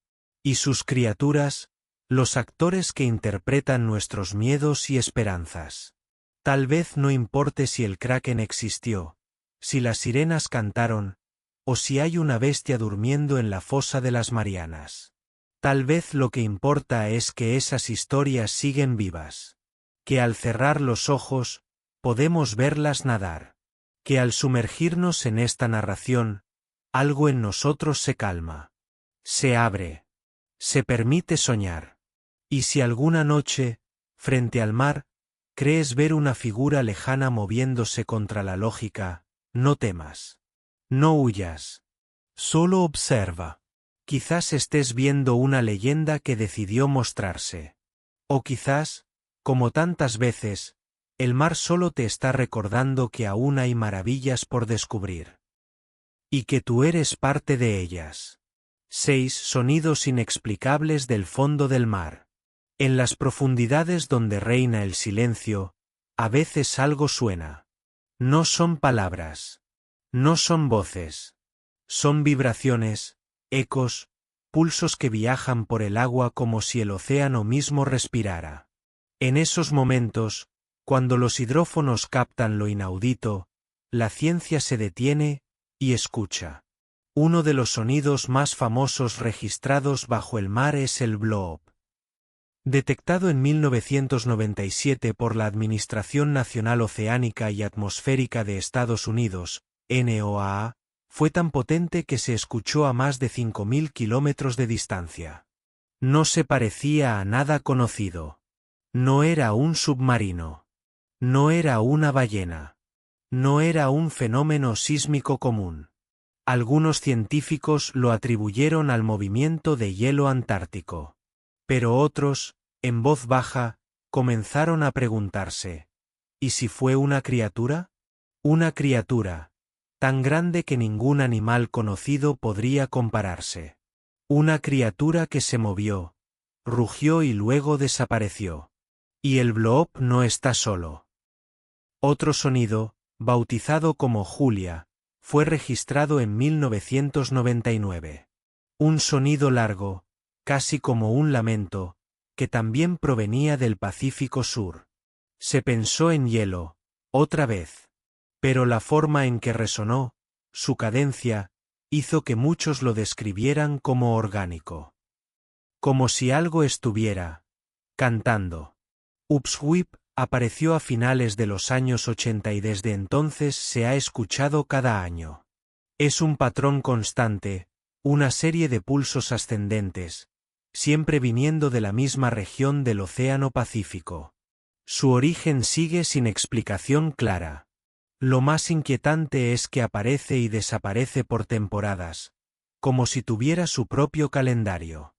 Y sus criaturas, los actores que interpretan nuestros miedos y esperanzas. Tal vez no importe si el kraken existió, si las sirenas cantaron, o si hay una bestia durmiendo en la fosa de las Marianas. Tal vez lo que importa es que esas historias siguen vivas. Que al cerrar los ojos, podemos verlas nadar. Que al sumergirnos en esta narración, algo en nosotros se calma. Se abre. Se permite soñar. Y si alguna noche, frente al mar, crees ver una figura lejana moviéndose contra la lógica, no temas. No huyas. Solo observa. Quizás estés viendo una leyenda que decidió mostrarse. O quizás, como tantas veces, el mar solo te está recordando que aún hay maravillas por descubrir. Y que tú eres parte de ellas. 6 sonidos inexplicables del fondo del mar. En las profundidades donde reina el silencio, a veces algo suena. No son palabras. No son voces. Son vibraciones, ecos, pulsos que viajan por el agua como si el océano mismo respirara. En esos momentos, cuando los hidrófonos captan lo inaudito, la ciencia se detiene y escucha. Uno de los sonidos más famosos registrados bajo el mar es el bloop. Detectado en 1997 por la Administración Nacional Oceánica y Atmosférica de Estados Unidos, NOAA, fue tan potente que se escuchó a más de 5.000 kilómetros de distancia. No se parecía a nada conocido. No era un submarino. No era una ballena. No era un fenómeno sísmico común. Algunos científicos lo atribuyeron al movimiento de hielo antártico. Pero otros, en voz baja, comenzaron a preguntarse, ¿y si fue una criatura? Una criatura, tan grande que ningún animal conocido podría compararse. Una criatura que se movió, rugió y luego desapareció. Y el bloop no está solo. Otro sonido, bautizado como Julia, fue registrado en 1999. Un sonido largo, casi como un lamento, que también provenía del Pacífico Sur. Se pensó en hielo, otra vez. Pero la forma en que resonó, su cadencia, hizo que muchos lo describieran como orgánico. Como si algo estuviera cantando. Upsweep apareció a finales de los años 80 y desde entonces se ha escuchado cada año. Es un patrón constante, una serie de pulsos ascendentes, siempre viniendo de la misma región del Océano Pacífico. Su origen sigue sin explicación clara. Lo más inquietante es que aparece y desaparece por temporadas, como si tuviera su propio calendario.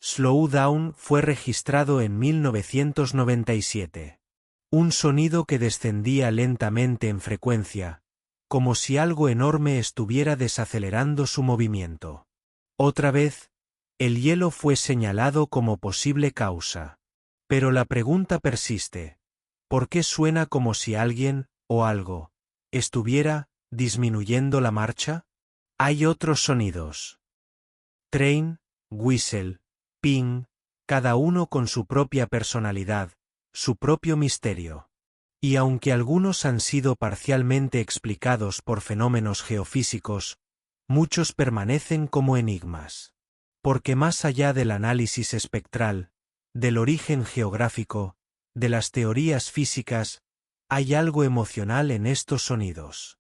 Slowdown fue registrado en 1997. Un sonido que descendía lentamente en frecuencia, como si algo enorme estuviera desacelerando su movimiento. Otra vez, el hielo fue señalado como posible causa. Pero la pregunta persiste. ¿Por qué suena como si alguien, o algo, estuviera disminuyendo la marcha? Hay otros sonidos. Train, whistle, ping, cada uno con su propia personalidad, su propio misterio. Y aunque algunos han sido parcialmente explicados por fenómenos geofísicos, muchos permanecen como enigmas. Porque más allá del análisis espectral, del origen geográfico, de las teorías físicas, hay algo emocional en estos sonidos.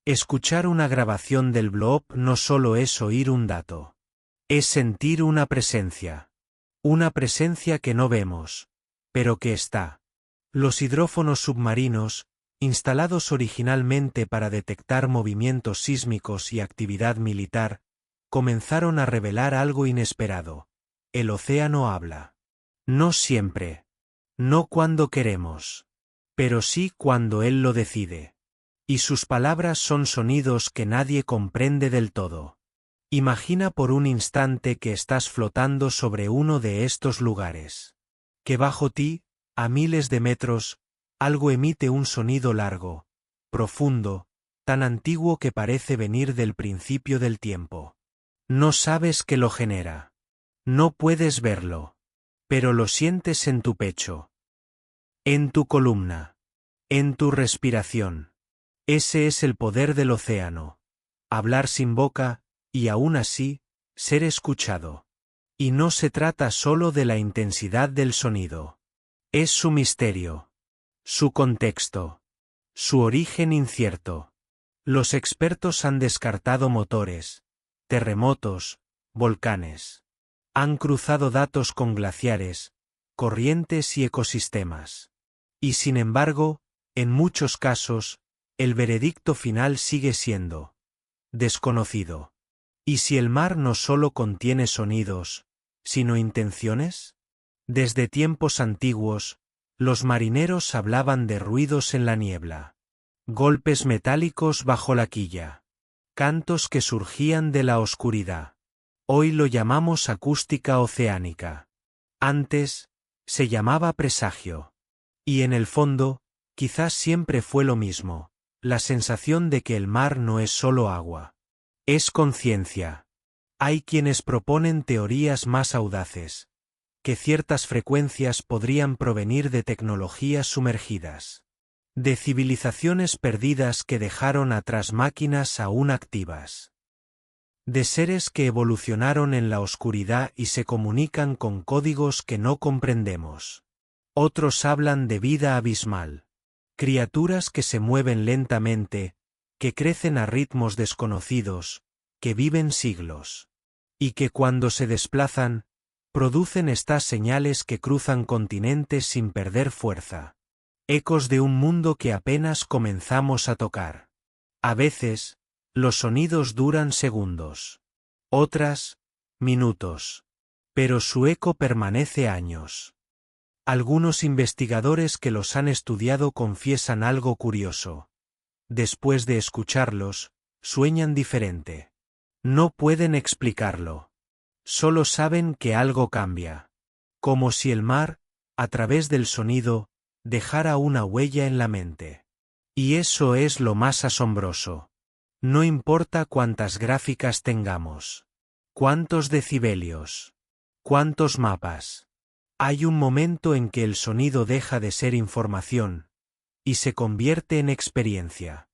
Escuchar una grabación del bloop no solo es oír un dato. Es sentir una presencia. Una presencia que no vemos, pero que está. Los hidrófonos submarinos, instalados originalmente para detectar movimientos sísmicos y actividad militar, comenzaron a revelar algo inesperado. El océano habla. No siempre. No cuando queremos. Pero sí cuando él lo decide. Y sus palabras son sonidos que nadie comprende del todo. Imagina por un instante que estás flotando sobre uno de estos lugares. Que bajo ti, a miles de metros, algo emite un sonido largo, profundo, tan antiguo que parece venir del principio del tiempo. No sabes qué lo genera. No puedes verlo. Pero lo sientes en tu pecho. En tu columna. En tu respiración. Ese es el poder del océano. Hablar sin boca, y aún así, ser escuchado. Y no se trata solo de la intensidad del sonido. Es su misterio. Su contexto. Su origen incierto. Los expertos han descartado motores, terremotos, volcanes. Han cruzado datos con glaciares, corrientes y ecosistemas. Y sin embargo, en muchos casos, el veredicto final sigue siendo desconocido. ¿Y si el mar no solo contiene sonidos, sino intenciones? Desde tiempos antiguos, los marineros hablaban de ruidos en la niebla. Golpes metálicos bajo la quilla. Cantos que surgían de la oscuridad. Hoy lo llamamos acústica oceánica. Antes, se llamaba presagio. Y en el fondo, quizás siempre fue lo mismo, la sensación de que el mar no es solo agua. Es conciencia. Hay quienes proponen teorías más audaces, que ciertas frecuencias podrían provenir de tecnologías sumergidas, de civilizaciones perdidas que dejaron atrás máquinas aún activas, de seres que evolucionaron en la oscuridad y se comunican con códigos que no comprendemos. Otros hablan de vida abismal, criaturas que se mueven lentamente, que crecen a ritmos desconocidos, que viven siglos, y que cuando se desplazan, producen estas señales que cruzan continentes sin perder fuerza. Ecos de un mundo que apenas comenzamos a tocar. A veces, los sonidos duran segundos. Otras, minutos. Pero su eco permanece años. Algunos investigadores que los han estudiado confiesan algo curioso. Después de escucharlos, sueñan diferente. No pueden explicarlo. Solo saben que algo cambia. Como si el mar, a través del sonido, dejara una huella en la mente. Y eso es lo más asombroso. No importa cuántas gráficas tengamos. Cuántos decibelios. Cuántos mapas. Hay un momento en que el sonido deja de ser información y se convierte en experiencia.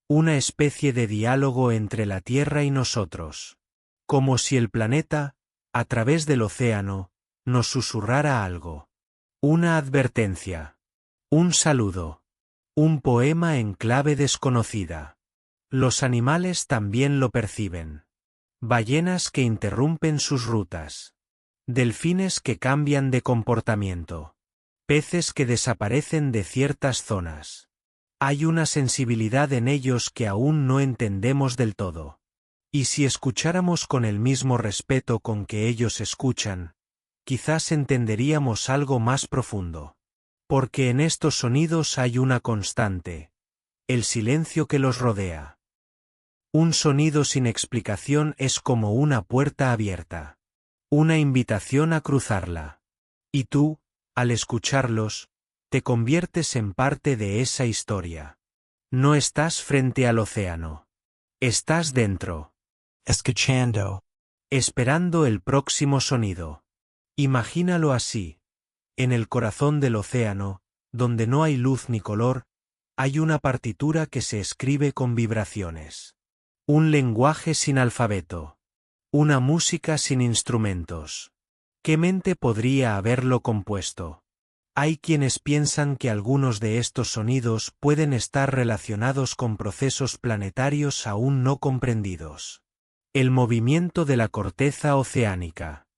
Una especie de diálogo entre la Tierra y nosotros. Como si el planeta, a través del océano, nos susurrara algo. Una advertencia. Un saludo. Un poema en clave desconocida. Los animales también lo perciben. Ballenas que interrumpen sus rutas. Delfines que cambian de comportamiento. Peces que desaparecen de ciertas zonas. Hay una sensibilidad en ellos que aún no entendemos del todo. Y si escucháramos con el mismo respeto con que ellos escuchan, quizás entenderíamos algo más profundo. Porque en estos sonidos hay una constante. El silencio que los rodea. Un sonido sin explicación es como una puerta abierta. Una invitación a cruzarla. Y tú, al escucharlos, te conviertes en parte de esa historia. No estás frente al océano. Estás dentro. Escuchando. Esperando el próximo sonido. Imagínalo así. En el corazón del océano, donde no hay luz ni color, hay una partitura que se escribe con vibraciones. Un lenguaje sin alfabeto. Una música sin instrumentos. ¿Qué mente podría haberlo compuesto? Hay quienes piensan que algunos de estos sonidos pueden estar relacionados con procesos planetarios aún no comprendidos. El movimiento de la corteza oceánica.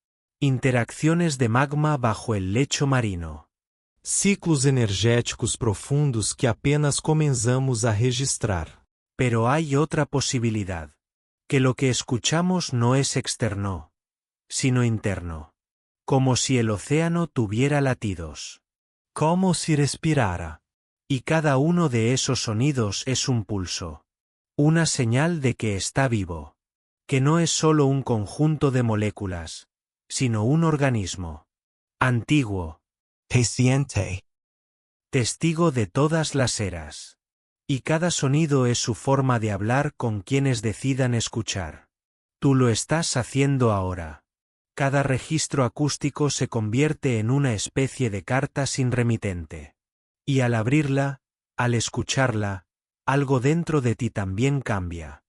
Interacciones de magma bajo el lecho marino. Ciclos energéticos profundos que apenas comenzamos a registrar. Pero hay otra posibilidad. Que lo que escuchamos no es externo, sino interno. Como si el océano tuviera latidos. Como si respirara. Y cada uno de esos sonidos es un pulso. Una señal de que está vivo. Que no es solo un conjunto de moléculas, sino un organismo. Antiguo. Paciente. Testigo de todas las eras. Y cada sonido es su forma de hablar con quienes decidan escuchar. Tú lo estás haciendo ahora. Cada registro acústico se convierte en una especie de carta sin remitente. Y al abrirla, al escucharla, algo dentro de ti también cambia.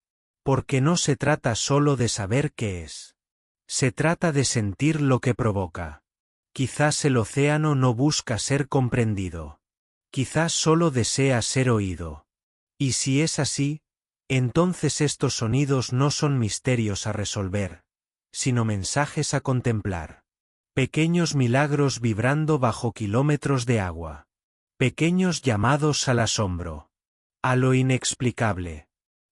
Porque no se trata solo de saber qué es. Se trata de sentir lo que provoca. Quizás el océano no busca ser comprendido. Quizás solo desea ser oído. Y si es así, entonces estos sonidos no son misterios a resolver, sino mensajes a contemplar. Pequeños milagros vibrando bajo kilómetros de agua. Pequeños llamados al asombro. A lo inexplicable.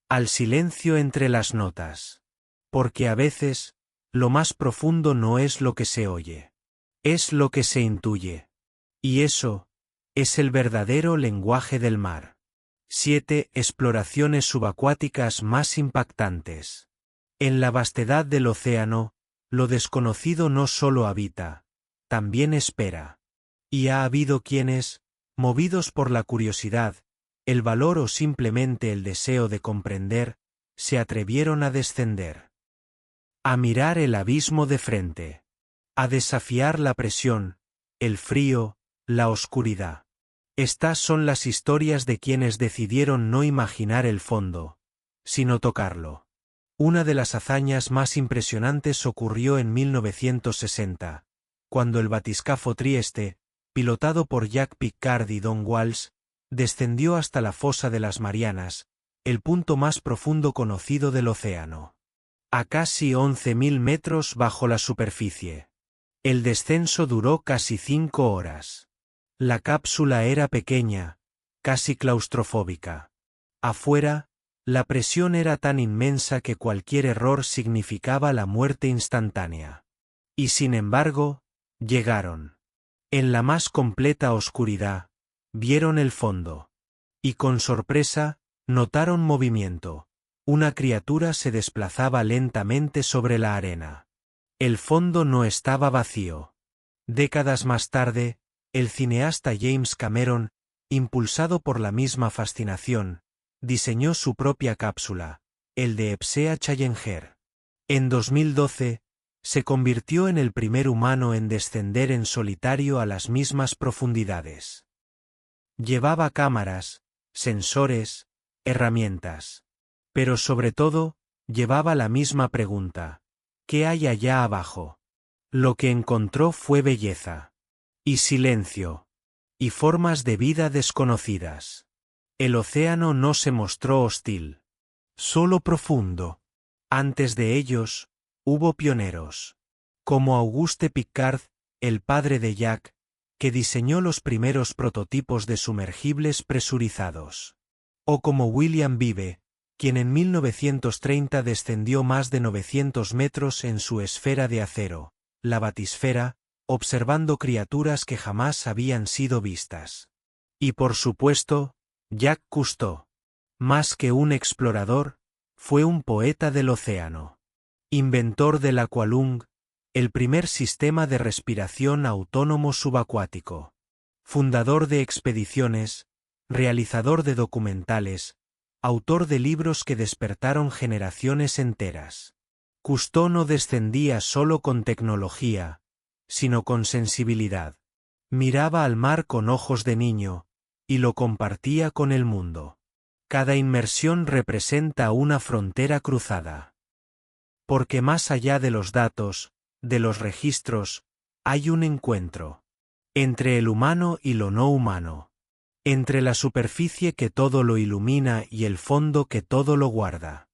Al silencio entre las notas. Porque a veces, lo más profundo no es lo que se oye. Es lo que se intuye. Y eso, es el verdadero lenguaje del mar. 7. Exploraciones subacuáticas más impactantes. En la vastedad del océano, lo desconocido no solo habita, también espera. Y ha habido quienes, movidos por la curiosidad, el valor o simplemente el deseo de comprender, se atrevieron a descender. A mirar el abismo de frente. A desafiar la presión, el frío, la oscuridad. Estas son las historias de quienes decidieron no imaginar el fondo, sino tocarlo. Una de las hazañas más impresionantes ocurrió en 1960, cuando el batiscafo Trieste, pilotado por Jack Piccard y Don Walsh, descendió hasta la fosa de las Marianas, el punto más profundo conocido del océano. A casi 11.000 metros bajo la superficie. El descenso duró casi 5 horas. La cápsula era pequeña, casi claustrofóbica. Afuera, la presión era tan inmensa que cualquier error significaba la muerte instantánea. Y sin embargo, llegaron. En la más completa oscuridad, vieron el fondo. Y con sorpresa, notaron movimiento. Una criatura se desplazaba lentamente sobre la arena. El fondo no estaba vacío. Décadas más tarde, el cineasta James Cameron, impulsado por la misma fascinación, diseñó su propia cápsula, el de Epsea Challenger. En 2012, se convirtió en el primer humano en descender en solitario a las mismas profundidades. Llevaba cámaras, sensores, herramientas. Pero sobre todo, llevaba la misma pregunta. ¿Qué hay allá abajo? Lo que encontró fue belleza. Y silencio. Y formas de vida desconocidas. El océano no se mostró hostil. Solo profundo. Antes de ellos, hubo pioneros. Como Auguste Piccard, el padre de Jack, que diseñó los primeros prototipos de sumergibles presurizados. O como William Beebe, quien en 1930 descendió más de 900 metros en su esfera de acero, la batisfera, observando criaturas que jamás habían sido vistas. Y por supuesto, Jacques Cousteau. Más que un explorador, fue un poeta del océano. Inventor del aqualung, el primer sistema de respiración autónomo subacuático. Fundador de expediciones, realizador de documentales, autor de libros que despertaron generaciones enteras. Cousteau no descendía solo con tecnología, sino con sensibilidad. Miraba al mar con ojos de niño, y lo compartía con el mundo. Cada inmersión representa una frontera cruzada. Porque más allá de los datos, de los registros, hay un encuentro. Entre el humano y lo no humano. Entre la superficie que todo lo ilumina y el fondo que todo lo guarda.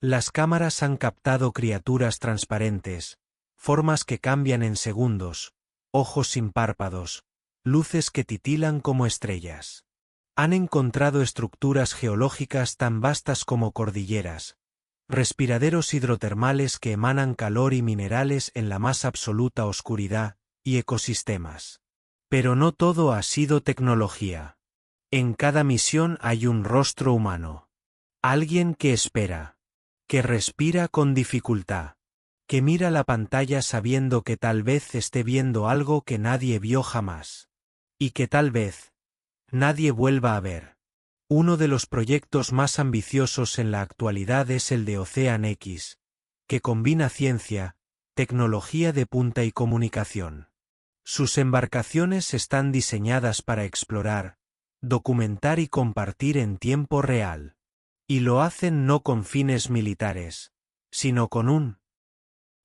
Las cámaras han captado criaturas transparentes, formas que cambian en segundos, ojos sin párpados, luces que titilan como estrellas. Han encontrado estructuras geológicas tan vastas como cordilleras, respiraderos hidrotermales que emanan calor y minerales en la más absoluta oscuridad, y ecosistemas. Pero no todo ha sido tecnología. En cada misión hay un rostro humano. Alguien que espera. Que respira con dificultad. Que mira la pantalla sabiendo que tal vez esté viendo algo que nadie vio jamás. Y que tal vez nadie vuelva a ver. Uno de los proyectos más ambiciosos en la actualidad es el de Ocean X, que combina ciencia, tecnología de punta y comunicación. Sus embarcaciones están diseñadas para explorar, documentar y compartir en tiempo real. Y lo hacen no con fines militares, sino con un.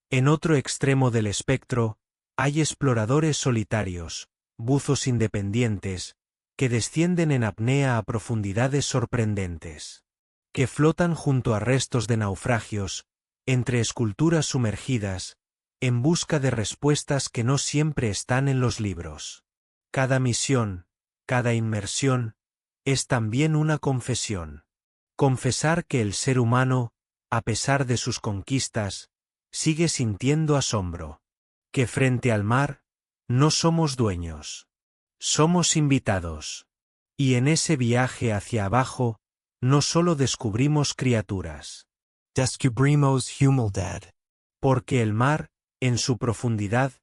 En otro extremo del espectro, hay exploradores solitarios, buzos independientes, que descienden en apnea a profundidades sorprendentes. Que flotan junto a restos de naufragios, entre esculturas sumergidas, en busca de respuestas que no siempre están en los libros. Cada misión, cada inmersión, es también una confesión. Confesar que el ser humano, a pesar de sus conquistas, sigue sintiendo asombro. Que frente al mar, no somos dueños. Somos invitados. Y en ese viaje hacia abajo, no solo descubrimos criaturas. Descubrimos humanidad. Porque el mar, en su profundidad,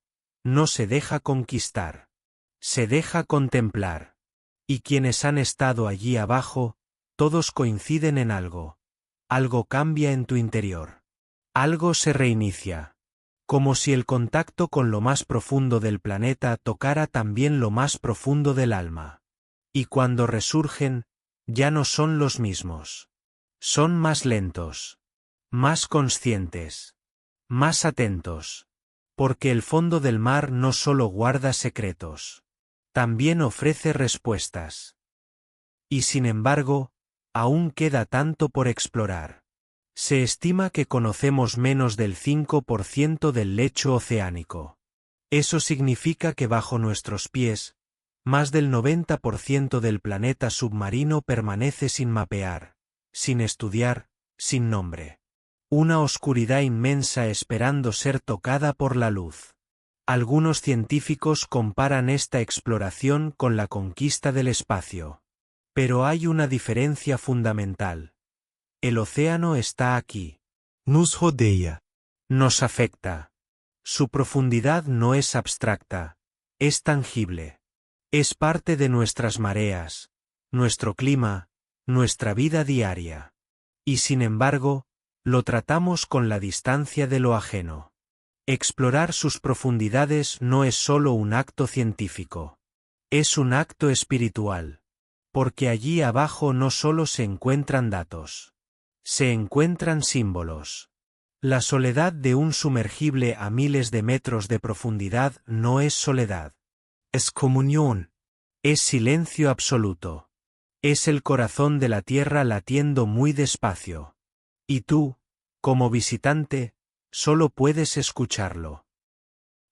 no se deja conquistar. Se deja contemplar. Y quienes han estado allí abajo, todos coinciden en algo. Algo cambia en tu interior. Algo se reinicia. Como si el contacto con lo más profundo del planeta tocara también lo más profundo del alma. Y cuando resurgen, ya no son los mismos. Son más lentos. Más conscientes. Más atentos. Porque el fondo del mar no solo guarda secretos. También ofrece respuestas. Y sin embargo, aún queda tanto por explorar. Se estima que conocemos menos del 5% del lecho oceánico. Eso significa que bajo nuestros pies, más del 90% del planeta submarino permanece sin mapear, sin estudiar, sin nombre. Una oscuridad inmensa esperando ser tocada por la luz. Algunos científicos comparan esta exploración con la conquista del espacio. Pero hay una diferencia fundamental. El océano está aquí. Nos rodeia. Nos afecta. Su profundidad no es abstracta, es tangible. Es parte de nuestras mareas, nuestro clima, nuestra vida diaria. Y sin embargo, lo tratamos con la distancia de lo ajeno. Explorar sus profundidades no es solo un acto científico. Es un acto espiritual. Porque allí abajo no solo se encuentran datos. Se encuentran símbolos. La soledad de un sumergible a miles de metros de profundidad no es soledad. Es comunión. Es silencio absoluto. Es el corazón de la tierra latiendo muy despacio. Y tú, como visitante, solo puedes escucharlo.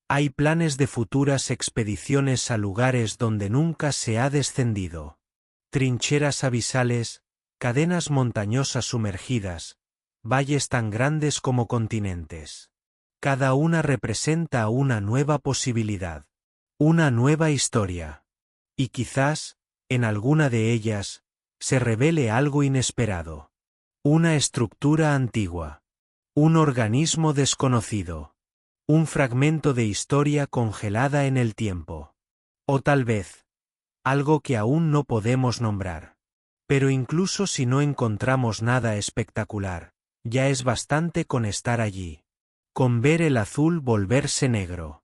Hay planes de futuras expediciones a lugares donde nunca se ha descendido. Trincheras abisales, cadenas montañosas sumergidas, valles tan grandes como continentes. Cada una representa una nueva posibilidad. Una nueva historia. Y quizás, en alguna de ellas, se revele algo inesperado. Una estructura antigua. Un organismo desconocido. Un fragmento de historia congelada en el tiempo. O tal vez, algo que aún no podemos nombrar. Pero incluso si no encontramos nada espectacular, ya es bastante con estar allí. Con ver el azul volverse negro.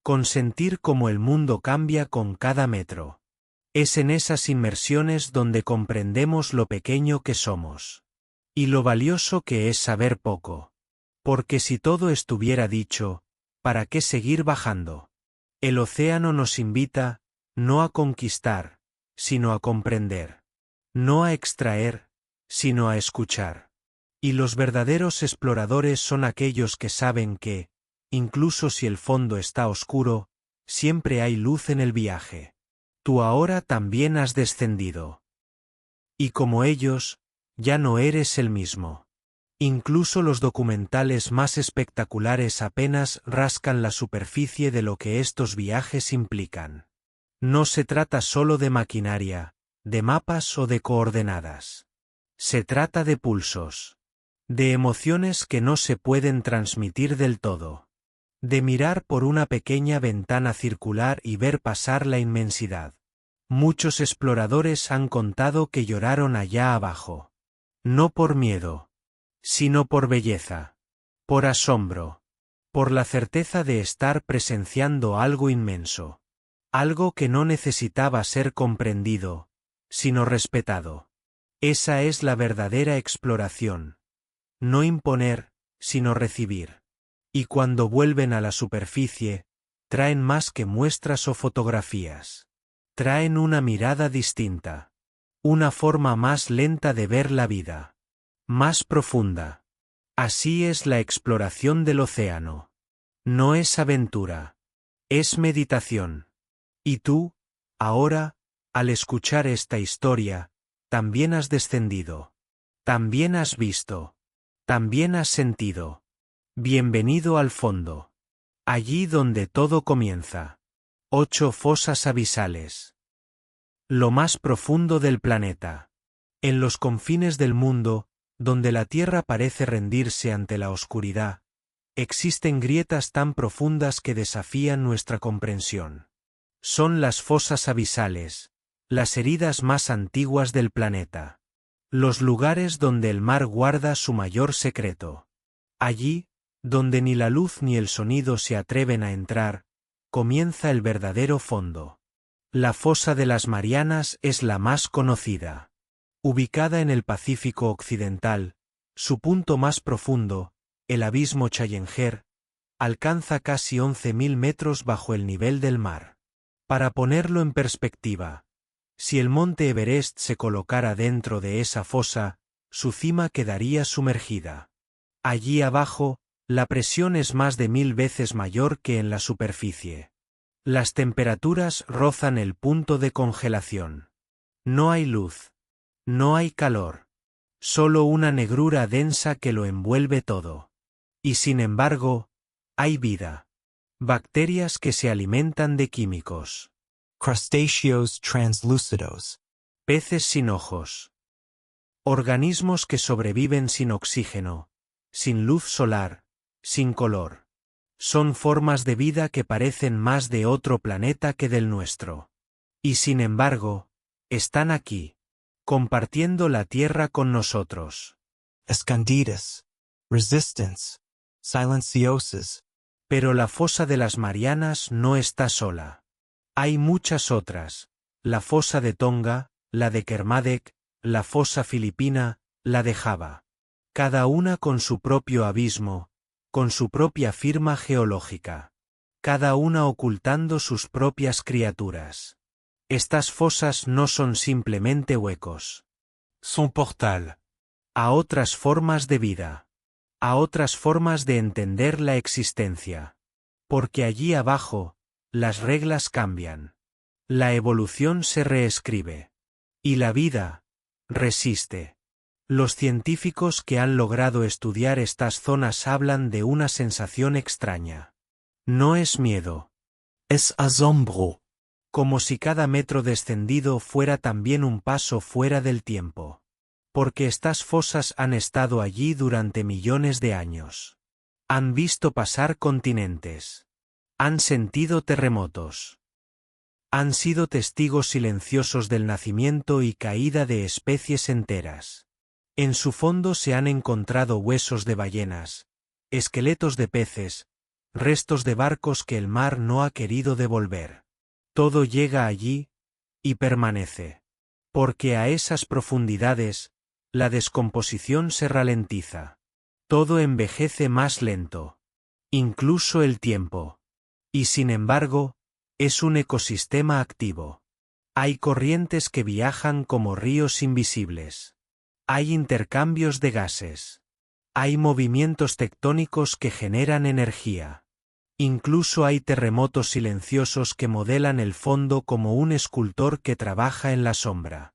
Con sentir cómo el mundo cambia con cada metro. Es en esas inmersiones donde comprendemos lo pequeño que somos. Y lo valioso que es saber poco. Porque si todo estuviera dicho, ¿para qué seguir bajando? El océano nos invita, no a conquistar, sino a comprender. No a extraer, sino a escuchar. Y los verdaderos exploradores son aquellos que saben que, incluso si el fondo está oscuro, siempre hay luz en el viaje. Tú ahora también has descendido. Y como ellos, ya no eres el mismo. Incluso los documentales más espectaculares apenas rascan la superficie de lo que estos viajes implican. No se trata solo de maquinaria, de mapas o de coordenadas. Se trata de pulsos. De emociones que no se pueden transmitir del todo. De mirar por una pequeña ventana circular y ver pasar la inmensidad. Muchos exploradores han contado que lloraron allá abajo. No por miedo, sino por belleza. Por asombro. Por la certeza de estar presenciando algo inmenso. Algo que no necesitaba ser comprendido, sino respetado. Esa es la verdadera exploración. No imponer, sino recibir. Y cuando vuelven a la superficie, traen más que muestras o fotografías. Traen una mirada distinta. Una forma más lenta de ver la vida. Más profunda. Así es la exploración del océano. No es aventura. Es meditación. Y tú, ahora, al escuchar esta historia, también has descendido. También has visto. También has sentido. Bienvenido al fondo. Allí donde todo comienza. 8 fosas abisales. Lo más profundo del planeta. En los confines del mundo, donde la Tierra parece rendirse ante la oscuridad, existen grietas tan profundas que desafían nuestra comprensión. Son las fosas abisales, las heridas más antiguas del planeta. Los lugares donde el mar guarda su mayor secreto. Allí, donde ni la luz ni el sonido se atreven a entrar, comienza el verdadero fondo. La fosa de las Marianas es la más conocida. Ubicada en el Pacífico Occidental, su punto más profundo, el abismo Challenger, alcanza casi 11.000 metros bajo el nivel del mar. Para ponerlo en perspectiva, si el monte Everest se colocara dentro de esa fosa, su cima quedaría sumergida. Allí abajo, la presión es más de 1000 veces mayor que en la superficie. Las temperaturas rozan el punto de congelación. No hay luz. No hay calor. Solo una negrura densa que lo envuelve todo. Y sin embargo, hay vida. Bacterias que se alimentan de químicos. Crustaceos translucidos. Peces sin ojos. Organismos que sobreviven sin oxígeno, sin luz solar, sin color. Son formas de vida que parecen más de otro planeta que del nuestro. Y sin embargo, están aquí, compartiendo la Tierra con nosotros. Escondidas. Resistance. Silenciosos. Pero la fosa de las Marianas no está sola. Hay muchas otras. La fosa de Tonga, la de Kermadec, la fosa filipina, la de Java. Cada una con su propio abismo, con su propia firma geológica. Cada una ocultando sus propias criaturas. Estas fosas no son simplemente huecos. Son portal. A otras formas de vida. A otras formas de entender la existencia. Porque allí abajo, las reglas cambian. La evolución se reescribe. Y la vida resiste. Los científicos que han logrado estudiar estas zonas hablan de una sensación extraña. No es miedo. Es asombro. Como si cada metro descendido fuera también un paso fuera del tiempo. Porque estas fosas han estado allí durante millones de años. Han visto pasar continentes. Han sentido terremotos. Han sido testigos silenciosos del nacimiento y caída de especies enteras. En su fondo se han encontrado huesos de ballenas, esqueletos de peces, restos de barcos que el mar no ha querido devolver. Todo llega allí, y permanece. Porque a esas profundidades, la descomposición se ralentiza. Todo envejece más lento. Incluso el tiempo. Y sin embargo, es un ecosistema activo. Hay corrientes que viajan como ríos invisibles. Hay intercambios de gases. Hay movimientos tectónicos que generan energía. Incluso hay terremotos silenciosos que modelan el fondo como un escultor que trabaja en la sombra.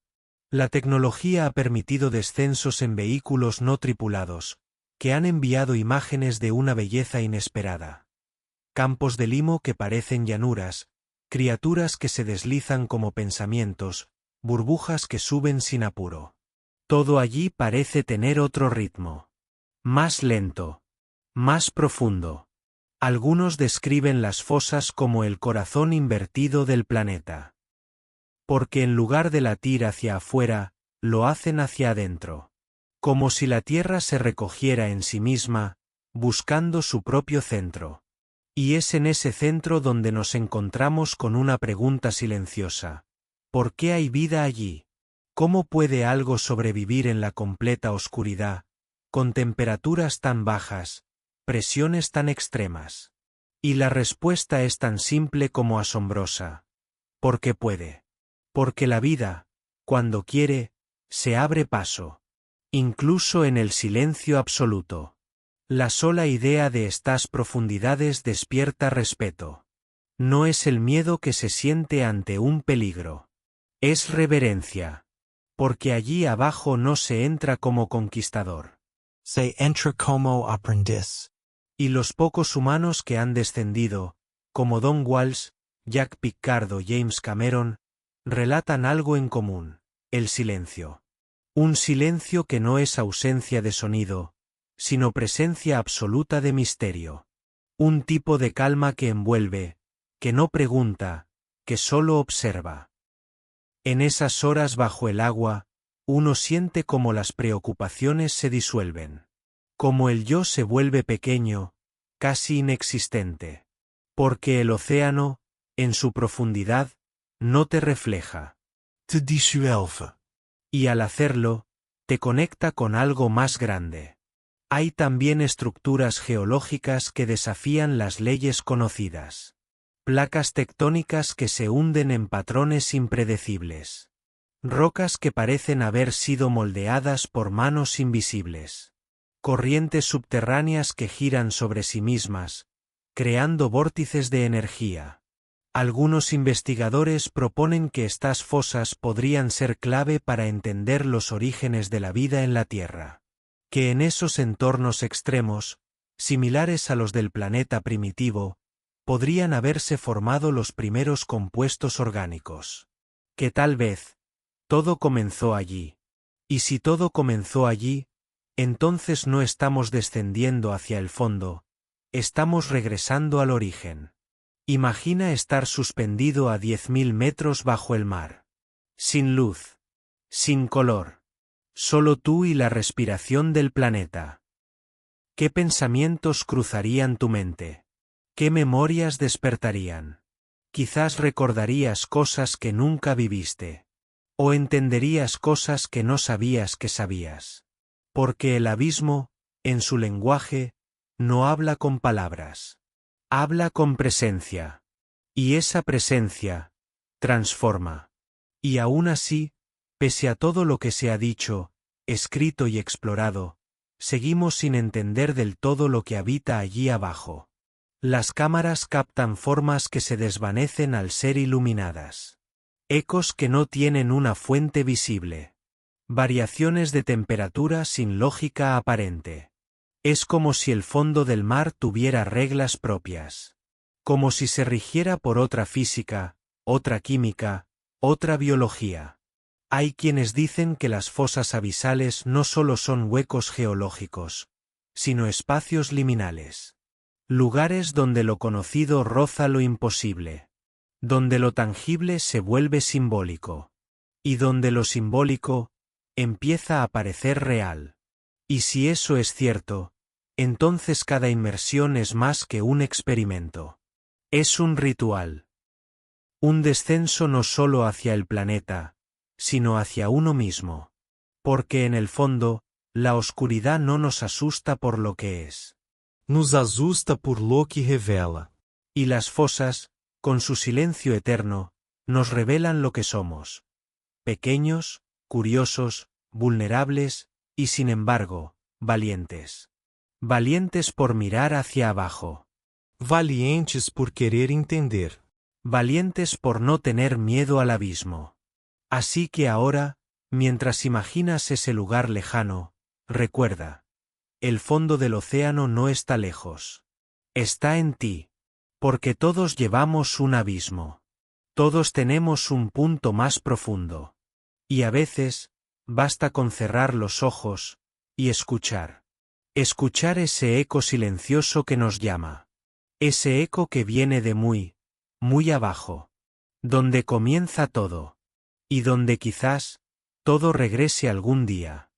La tecnología ha permitido descensos en vehículos no tripulados, que han enviado imágenes de una belleza inesperada. Campos de limo que parecen llanuras, criaturas que se deslizan como pensamientos, burbujas que suben sin apuro. Todo allí parece tener otro ritmo. Más lento. Más profundo. Algunos describen las fosas como el corazón invertido del planeta. Porque en lugar de latir hacia afuera, lo hacen hacia adentro. Como si la Tierra se recogiera en sí misma, buscando su propio centro. Y es en ese centro donde nos encontramos con una pregunta silenciosa. ¿Por qué hay vida allí? ¿Cómo puede algo sobrevivir en la completa oscuridad, con temperaturas tan bajas, presiones tan extremas? Y la respuesta es tan simple como asombrosa. Porque puede. Porque la vida, cuando quiere, se abre paso. Incluso en el silencio absoluto. La sola idea de estas profundidades despierta respeto. No es el miedo que se siente ante un peligro. Es reverencia. Porque allí abajo no se entra como conquistador. Se entra como aprendiz. Y los pocos humanos que han descendido, como Don Walsh, Jack Picardo, James Cameron, relatan algo en común: el silencio. Un silencio que no es ausencia de sonido, sino presencia absoluta de misterio. Un tipo de calma que envuelve, que no pregunta, que solo observa. En esas horas bajo el agua, uno siente como las preocupaciones se disuelven. Como el yo se vuelve pequeño, casi inexistente. Porque el océano, en su profundidad, no te refleja. Te disuelve. Y al hacerlo, te conecta con algo más grande. Hay también estructuras geológicas que desafían las leyes conocidas. Placas tectónicas que se hunden en patrones impredecibles. Rocas que parecen haber sido moldeadas por manos invisibles. Corrientes subterráneas que giran sobre sí mismas, creando vórtices de energía. Algunos investigadores proponen que estas fosas podrían ser clave para entender los orígenes de la vida en la Tierra. Que en esos entornos extremos, similares a los del planeta primitivo, podrían haberse formado los primeros compuestos orgánicos. Que tal vez, todo comenzó allí. Y si todo comenzó allí, entonces no estamos descendiendo hacia el fondo, estamos regresando al origen. Imagina estar suspendido a 10.000 metros bajo el mar. Sin luz. Sin color. Solo tú y la respiración del planeta. ¿Qué pensamientos cruzarían tu mente? ¿Qué memorias despertarían? Quizás recordarías cosas que nunca viviste. O entenderías cosas que no sabías que sabías. Porque el abismo, en su lenguaje, no habla con palabras. Habla con presencia. Y esa presencia transforma. Y aún así, pese a todo lo que se ha dicho, escrito y explorado, seguimos sin entender del todo lo que habita allí abajo. Las cámaras captan formas que se desvanecen al ser iluminadas. Ecos que no tienen una fuente visible. Variaciones de temperatura sin lógica aparente. Es como si el fondo del mar tuviera reglas propias. Como si se rigiera por otra física, otra química, otra biología. Hay quienes dicen que las fosas abisales no solo son huecos geológicos, sino espacios liminales. Lugares donde lo conocido roza lo imposible. Donde lo tangible se vuelve simbólico. Y donde lo simbólico empieza a parecer real. Y si eso es cierto, entonces cada inmersión es más que un experimento. Es un ritual. Un descenso no solo hacia el planeta, sino hacia uno mismo. Porque en el fondo, la oscuridad no nos asusta por lo que es. Nos asusta por lo que revela. Y las fosas, con su silencio eterno, nos revelan lo que somos. Pequeños, curiosos, vulnerables, y sin embargo, valientes. Valientes por mirar hacia abajo. Valientes por querer entender. Valientes por no tener miedo al abismo. Así que ahora, mientras imaginas ese lugar lejano, recuerda. El fondo del océano no está lejos. Está en ti. Porque todos llevamos un abismo. Todos tenemos un punto más profundo. Y a veces, basta con cerrar los ojos y escuchar. Escuchar ese eco silencioso que nos llama. Ese eco que viene de muy, muy abajo. Donde comienza todo. Y donde quizás, todo regrese algún día.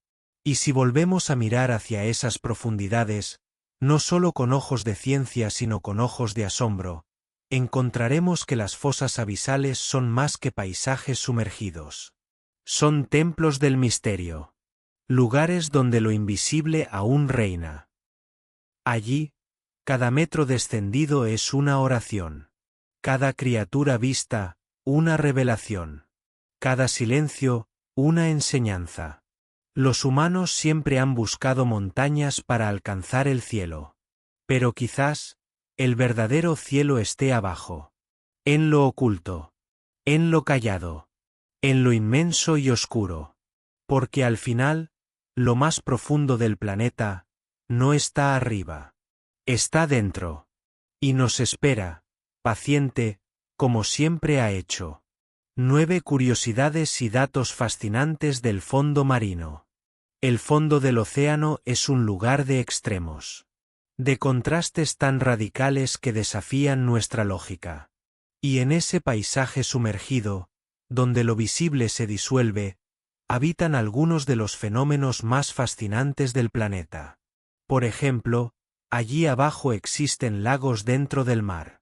Y si volvemos a mirar hacia esas profundidades, no solo con ojos de ciencia sino con ojos de asombro, encontraremos que las fosas abisales son más que paisajes sumergidos. Son templos del misterio. Lugares donde lo invisible aún reina. Allí, cada metro descendido es una oración. Cada criatura vista, una revelación. Cada silencio, una enseñanza. Los humanos siempre han buscado montañas para alcanzar el cielo. Pero quizás, el verdadero cielo esté abajo. En lo oculto. En lo callado. En lo inmenso y oscuro. Porque al final, lo más profundo del planeta, no está arriba. Está dentro. Y nos espera, paciente, como siempre ha hecho. 9 curiosidades y datos fascinantes del fondo marino. El fondo del océano es un lugar de extremos. De contrastes tan radicales que desafían nuestra lógica. Y en ese paisaje sumergido, donde lo visible se disuelve, habitan algunos de los fenómenos más fascinantes del planeta. Por ejemplo, allí abajo existen lagos dentro del mar.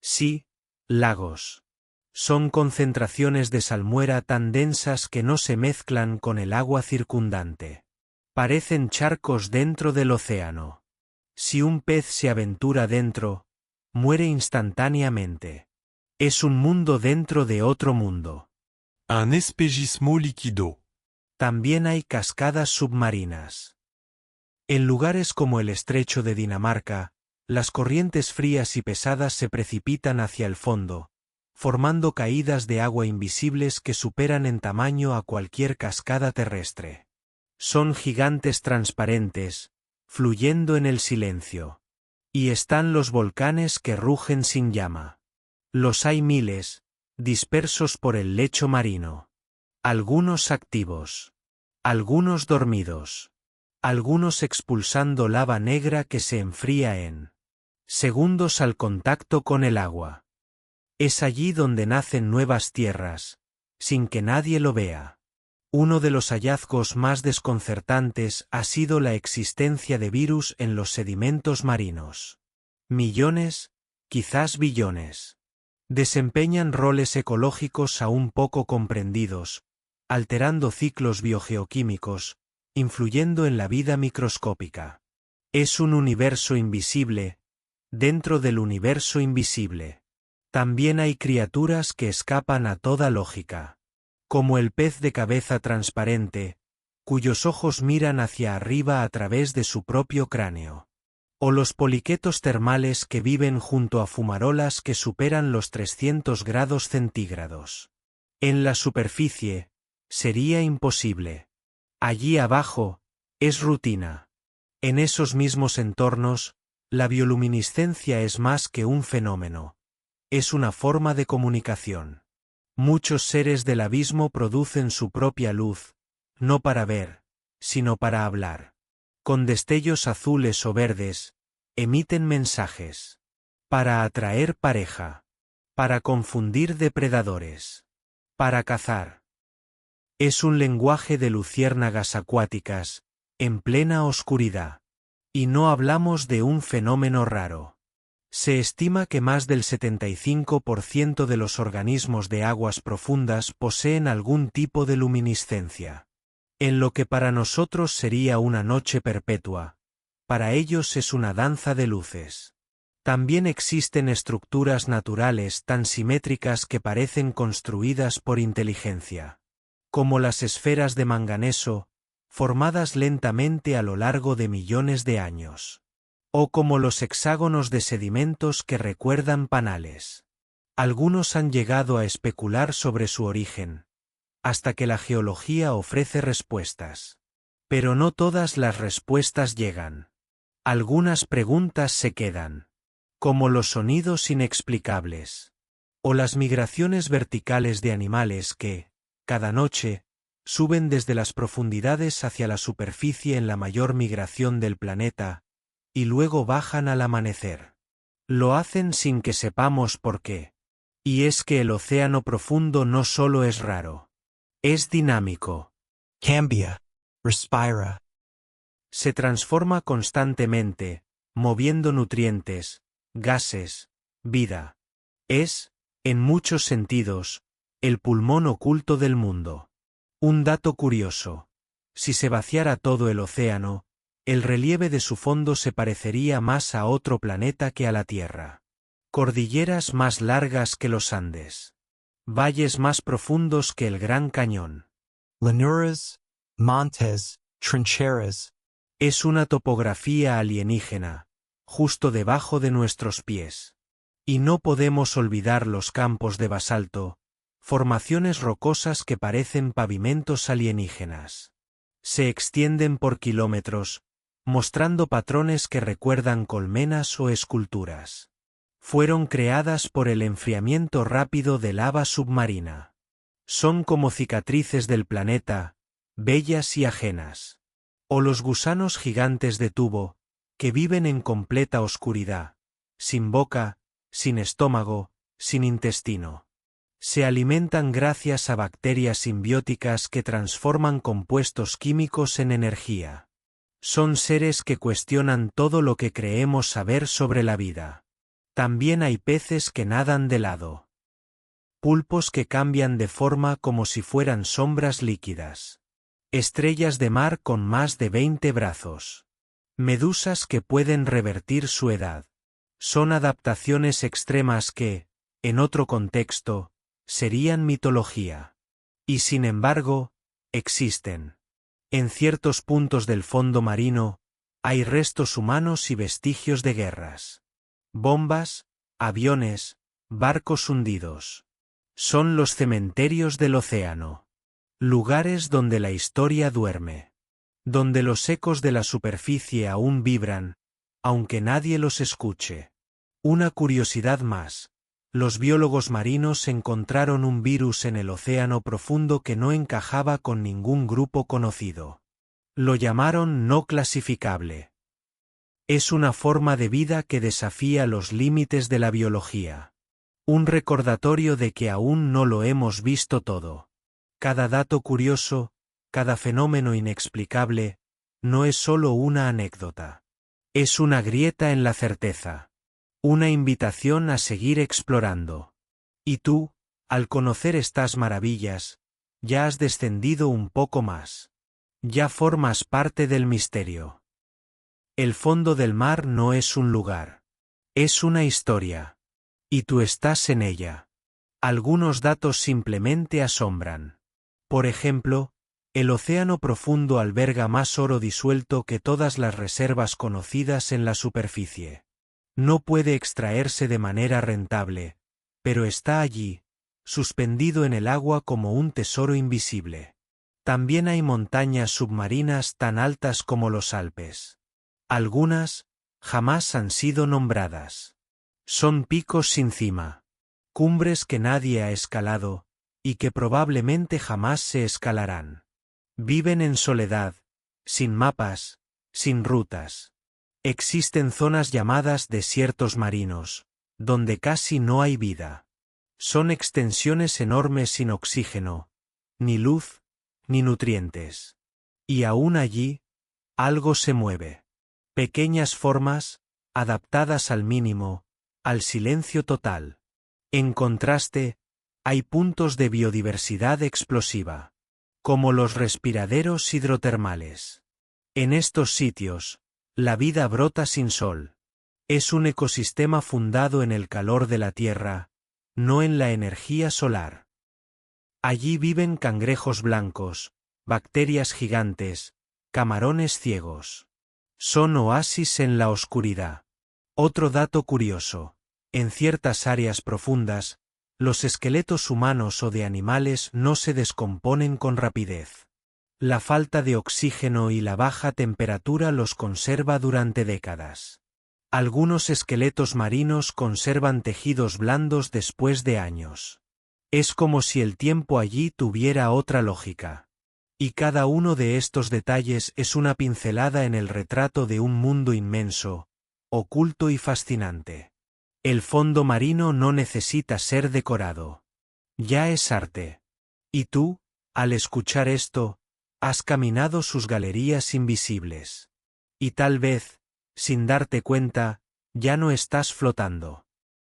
Sí, lagos. Son concentraciones de salmuera tan densas que no se mezclan con el agua circundante. Parecen charcos dentro del océano. Si un pez se aventura dentro, muere instantáneamente. Es un mundo dentro de otro mundo. Un espejismo líquido. También hay cascadas submarinas. En lugares como el estrecho de Dinamarca, las corrientes frías y pesadas se precipitan hacia el fondo, formando caídas de agua invisibles que superan en tamaño a cualquier cascada terrestre. Son gigantes transparentes, fluyendo en el silencio. Y están los volcanes que rugen sin llama. Los hay miles, dispersos por el lecho marino. Algunos activos. Algunos dormidos. Algunos expulsando lava negra que se enfría en segundos al contacto con el agua. Es allí donde nacen nuevas tierras, sin que nadie lo vea. Uno de los hallazgos más desconcertantes ha sido la existencia de virus en los sedimentos marinos. Millones, quizás billones. Desempeñan roles ecológicos aún poco comprendidos, alterando ciclos biogeoquímicos, influyendo en la vida microscópica. Es un universo invisible, dentro del universo invisible. También hay criaturas que escapan a toda lógica. Como el pez de cabeza transparente, cuyos ojos miran hacia arriba a través de su propio cráneo. O los poliquetos termales que viven junto a fumarolas que superan los 300 grados centígrados. En la superficie, sería imposible. Allí abajo, es rutina. En esos mismos entornos, la bioluminiscencia es más que un fenómeno. Es una forma de comunicación. Muchos seres del abismo producen su propia luz, no para ver, sino para hablar. Con destellos azules o verdes, emiten mensajes. Para atraer pareja. Para confundir depredadores. Para cazar. Es un lenguaje de luciérnagas acuáticas, en plena oscuridad. Y no hablamos de un fenómeno raro. Se estima que más del 75% de los organismos de aguas profundas poseen algún tipo de luminiscencia. En lo que para nosotros sería una noche perpetua, para ellos es una danza de luces. También existen estructuras naturales tan simétricas que parecen construidas por inteligencia. Como las esferas de manganeso, formadas lentamente a lo largo de millones de años. O como los hexágonos de sedimentos que recuerdan panales. Algunos han llegado a especular sobre su origen, hasta que la geología ofrece respuestas. Pero no todas las respuestas llegan. Algunas preguntas se quedan, como los sonidos inexplicables, o las migraciones verticales de animales que, cada noche, suben desde las profundidades hacia la superficie en la mayor migración del planeta, y luego bajan al amanecer. Lo hacen sin que sepamos por qué. Y es que el océano profundo no solo es raro. Es dinámico. Cambia. Respira. Se transforma constantemente, moviendo nutrientes, gases, vida. Es, en muchos sentidos, el pulmón oculto del mundo. Un dato curioso. Si se vaciara todo el océano, el relieve de su fondo se parecería más a otro planeta que a la Tierra. Cordilleras más largas que los Andes. Valles más profundos que el Gran Cañón. Llanuras, montes, trincheras. Es una topografía alienígena, justo debajo de nuestros pies. Y no podemos olvidar los campos de basalto, formaciones rocosas que parecen pavimentos alienígenas. Se extienden por kilómetros, mostrando patrones que recuerdan colmenas o esculturas. Fueron creadas por el enfriamiento rápido de lava submarina. Son como cicatrices del planeta, bellas y ajenas. O los gusanos gigantes de tubo, que viven en completa oscuridad, sin boca, sin estómago, sin intestino. Se alimentan gracias a bacterias simbióticas que transforman compuestos químicos en energía. Son seres que cuestionan todo lo que creemos saber sobre la vida. También hay peces que nadan de lado. Pulpos que cambian de forma como si fueran sombras líquidas. Estrellas de mar con más de 20 brazos. Medusas que pueden revertir su edad. Son adaptaciones extremas que, en otro contexto, serían mitología. Y sin embargo, existen. En ciertos puntos del fondo marino, hay restos humanos y vestigios de guerras. Bombas, aviones, barcos hundidos. Son los cementerios del océano. Lugares donde la historia duerme. Donde los ecos de la superficie aún vibran, aunque nadie los escuche. Una curiosidad más. Los biólogos marinos encontraron un virus en el océano profundo que no encajaba con ningún grupo conocido. Lo llamaron no clasificable. Es una forma de vida que desafía los límites de la biología. Un recordatorio de que aún no lo hemos visto todo. Cada dato curioso, cada fenómeno inexplicable, no es solo una anécdota. Es una grieta en la certeza. Una invitación a seguir explorando. Y tú, al conocer estas maravillas, Ya has descendido un poco más. Ya formas parte del misterio. El fondo del mar no es un lugar. Es una historia. Y tú estás en ella. Algunos datos simplemente asombran. Por ejemplo, el océano profundo alberga más oro disuelto que todas las reservas conocidas en la superficie. No puede extraerse de manera rentable, pero está allí, suspendido en el agua como un tesoro invisible. También hay montañas submarinas tan altas como los Alpes. Algunas jamás han sido nombradas. Son picos sin cima. Cumbres que nadie ha escalado, y que probablemente jamás se escalarán. Viven en soledad, sin mapas, sin rutas. Existen zonas llamadas desiertos marinos, donde casi no hay vida. Son extensiones enormes sin oxígeno, ni luz, ni nutrientes. Y aún allí, algo se mueve. Pequeñas formas, adaptadas al mínimo, al silencio total. En contraste, hay puntos de biodiversidad explosiva, como los respiraderos hidrotermales. En estos sitios, la vida brota sin sol. Es un ecosistema fundado en el calor de la tierra, no en la energía solar. Allí viven cangrejos blancos, bacterias gigantes, camarones ciegos. Son oasis en la oscuridad. Otro dato curioso. En ciertas áreas profundas, los esqueletos humanos o de animales no se descomponen con rapidez. La falta de oxígeno y la baja temperatura los conserva durante décadas. Algunos esqueletos marinos conservan tejidos blandos después de años. Es como si el tiempo allí tuviera otra lógica. Y cada uno de estos detalles es una pincelada en el retrato de un mundo inmenso, oculto y fascinante. El fondo marino no necesita ser decorado. Ya es arte. Y tú, al escuchar esto, has caminado sus galerías invisibles. Y tal vez, sin darte cuenta, ya no estás flotando.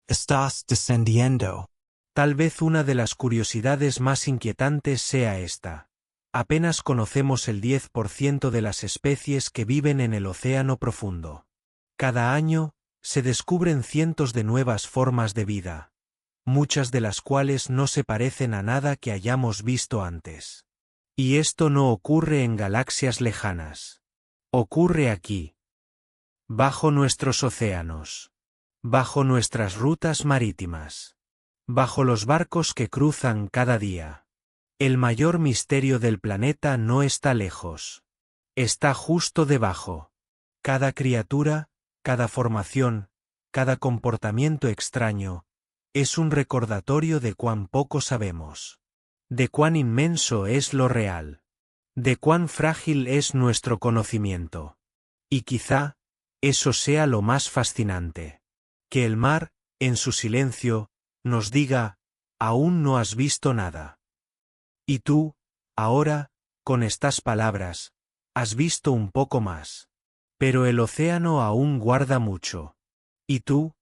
Estás descendiendo. Tal vez una de las curiosidades más inquietantes sea esta. Apenas conocemos el 10% de las especies que viven en el océano profundo. Cada año, se descubren cientos de nuevas formas de vida, muchas de las cuales no se parecen a nada que hayamos visto antes. Y esto no ocurre en galaxias lejanas. Ocurre aquí. Bajo nuestros océanos. Bajo nuestras rutas marítimas. Bajo los barcos que cruzan cada día. El mayor misterio del planeta no está lejos. Está justo debajo. Cada criatura, cada formación, cada comportamiento extraño, es un recordatorio de cuán poco sabemos. De cuán inmenso es lo real. De cuán frágil es nuestro conocimiento. Y quizá, eso sea lo más fascinante. Que el mar, en su silencio, nos diga, aún no has visto nada. Y tú, ahora, con estas palabras, has visto un poco más. Pero el océano aún guarda mucho. Y tú,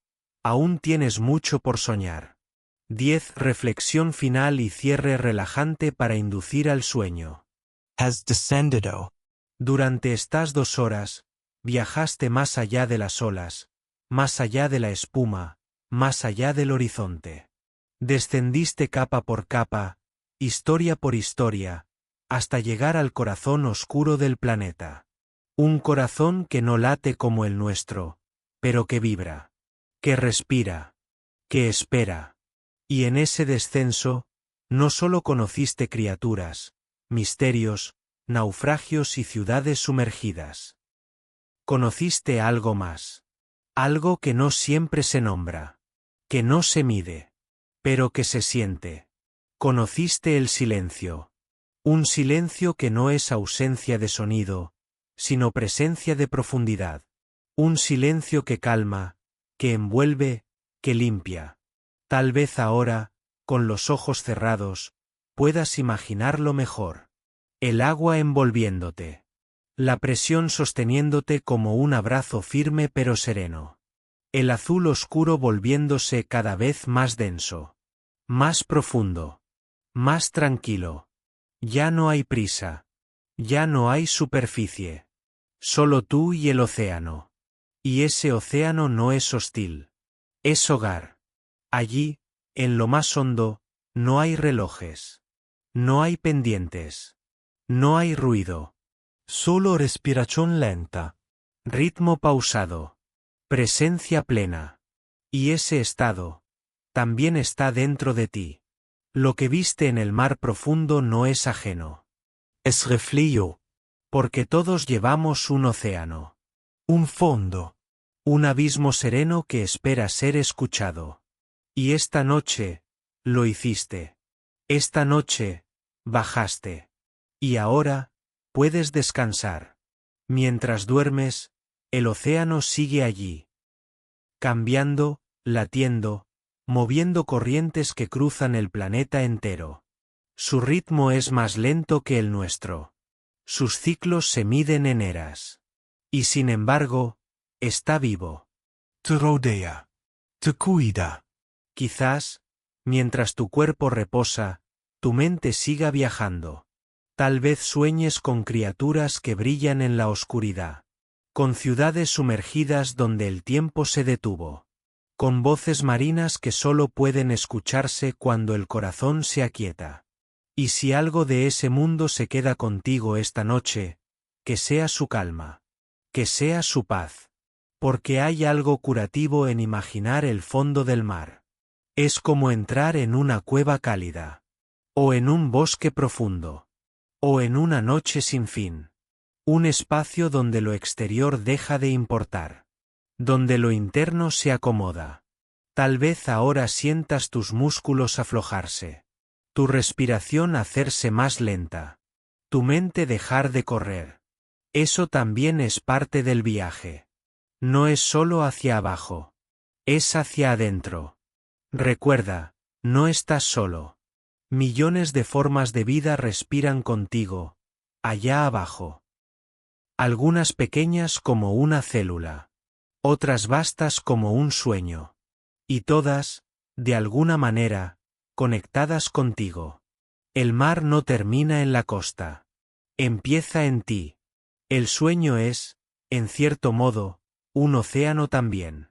aún tienes mucho por soñar. 10. Reflexión final y cierre relajante para inducir al sueño. Has descendido. Durante estas 2 horas, viajaste más allá de las olas, más allá de la espuma, más allá del horizonte. Descendiste capa por capa, historia por historia, hasta llegar al corazón oscuro del planeta. Un corazón que no late como el nuestro, pero que vibra, que respira, que espera. Y en ese descenso, no solo conociste criaturas, misterios, naufragios y ciudades sumergidas. Conociste algo más. Algo que no siempre se nombra, que no se mide, pero que se siente. Conociste el silencio. Un silencio que no es ausencia de sonido, sino presencia de profundidad. Un silencio que calma, que envuelve, que limpia. Tal vez ahora, con los ojos cerrados, puedas imaginarlo mejor. El agua envolviéndote. La presión sosteniéndote como un abrazo firme pero sereno. El azul oscuro volviéndose cada vez más denso. Más profundo. Más tranquilo. Ya no hay prisa. Ya no hay superficie. Solo tú y el océano. Y ese océano no es hostil. Es hogar. Allí, en lo más hondo, no hay relojes. No hay pendientes. No hay ruido. Solo respiración lenta. Ritmo pausado. Presencia plena. Y ese estado también está dentro de ti. Lo que viste en el mar profundo no es ajeno. Es reflejo. Porque todos llevamos un océano. Un fondo. Un abismo sereno que espera ser escuchado. Y esta noche, lo hiciste. Esta noche, bajaste. Y ahora, puedes descansar. Mientras duermes, el océano sigue allí. Cambiando, latiendo, moviendo corrientes que cruzan el planeta entero. Su ritmo es más lento que el nuestro. Sus ciclos se miden en eras. Y sin embargo, está vivo. Te rodea. Te cuida. Quizás, mientras tu cuerpo reposa, tu mente siga viajando. Tal vez sueñes con criaturas que brillan en la oscuridad. Con ciudades sumergidas donde el tiempo se detuvo. Con voces marinas que solo pueden escucharse cuando el corazón se aquieta. Y si algo de ese mundo se queda contigo esta noche, que sea su calma. Que sea su paz. Porque hay algo curativo en imaginar el fondo del mar. Es como entrar en una cueva cálida. O en un bosque profundo. O en una noche sin fin. Un espacio donde lo exterior deja de importar. Donde lo interno se acomoda. Tal vez ahora sientas tus músculos aflojarse. Tu respiración hacerse más lenta. Tu mente dejar de correr. Eso también es parte del viaje. No es solo hacia abajo. Es hacia adentro. Recuerda, no estás solo. Millones de formas de vida respiran contigo, allá abajo. Algunas pequeñas como una célula. Otras vastas como un sueño. Y todas, de alguna manera, conectadas contigo. El mar no termina en la costa. Empieza en ti. El sueño es, en cierto modo, un océano también.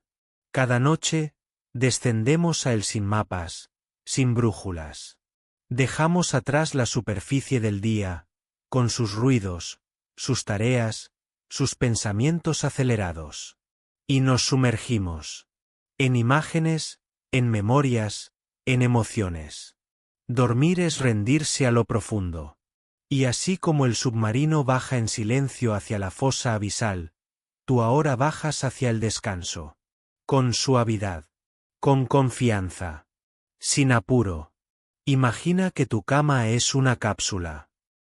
Cada noche, descendemos a él sin mapas, sin brújulas. Dejamos atrás la superficie del día, con sus ruidos, sus tareas, sus pensamientos acelerados. Y nos sumergimos. En imágenes, en memorias, en emociones. Dormir es rendirse a lo profundo. Y así como el submarino baja en silencio hacia la fosa abisal, tú ahora bajas hacia el descanso. Con suavidad. Con confianza. Sin apuro. Imagina que tu cama es una cápsula.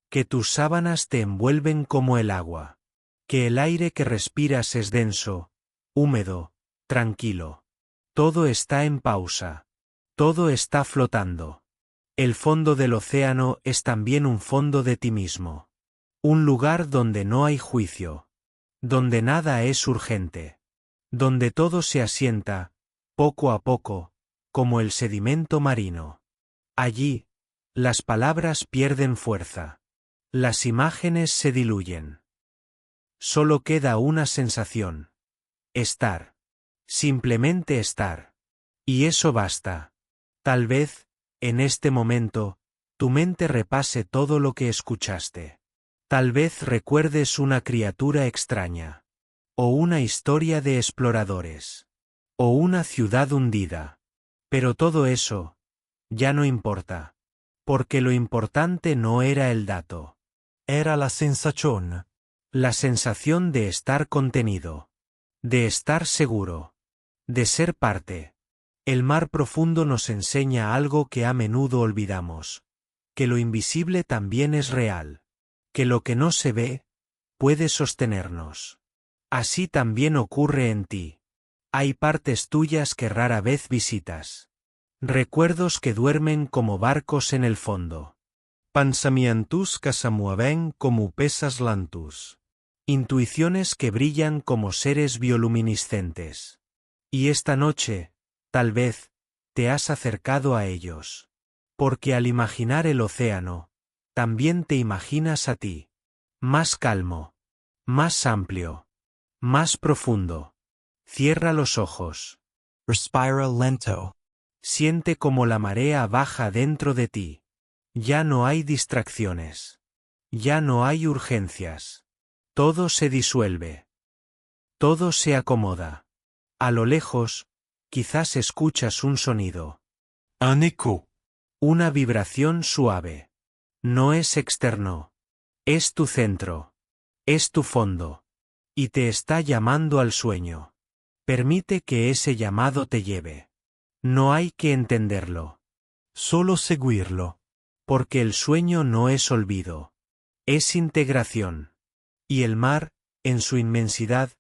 Que tus sábanas te envuelven como el agua. Que el aire que respiras es denso, húmedo, tranquilo. Todo está en pausa. Todo está flotando. El fondo del océano es también un fondo de ti mismo. Un lugar donde no hay juicio. Donde nada es urgente. Donde todo se asienta, poco a poco, como el sedimento marino. Allí, las palabras pierden fuerza. Las imágenes se diluyen. Solo queda una sensación. Estar. Simplemente estar. Y eso basta. Tal vez, en este momento, tu mente repase todo lo que escuchaste. Tal vez recuerdes una criatura extraña. O una historia de exploradores. O una ciudad hundida. Pero todo eso, ya no importa. Porque lo importante no era el dato. Era la sensación. La sensación de estar contenido. De estar seguro. De ser parte. El mar profundo nos enseña algo que a menudo olvidamos. Que lo invisible también es real. Que lo que no se ve, puede sostenernos. Así también ocurre en ti. Hay partes tuyas que rara vez visitas. Recuerdos que duermen como barcos en el fondo. Pensamientos que se mueven como pesas lentos. Intuiciones que brillan como seres bioluminiscentes. Y esta noche, tal vez, te has acercado a ellos. Porque al imaginar el océano, también te imaginas a ti. Más calmo. Más amplio. Más profundo. Cierra los ojos. Respira lento. Siente como la marea baja dentro de ti. Ya no hay distracciones. Ya no hay urgencias. Todo se disuelve. Todo se acomoda. A lo lejos, quizás escuchas un sonido. Un écho. Una vibración suave. No es externo. Es tu centro. Es tu fondo. Y te está llamando al sueño. Permite que ese llamado te lleve. No hay que entenderlo. Solo seguirlo. Porque el sueño no es olvido. Es integración. Y el mar, en su inmensidad,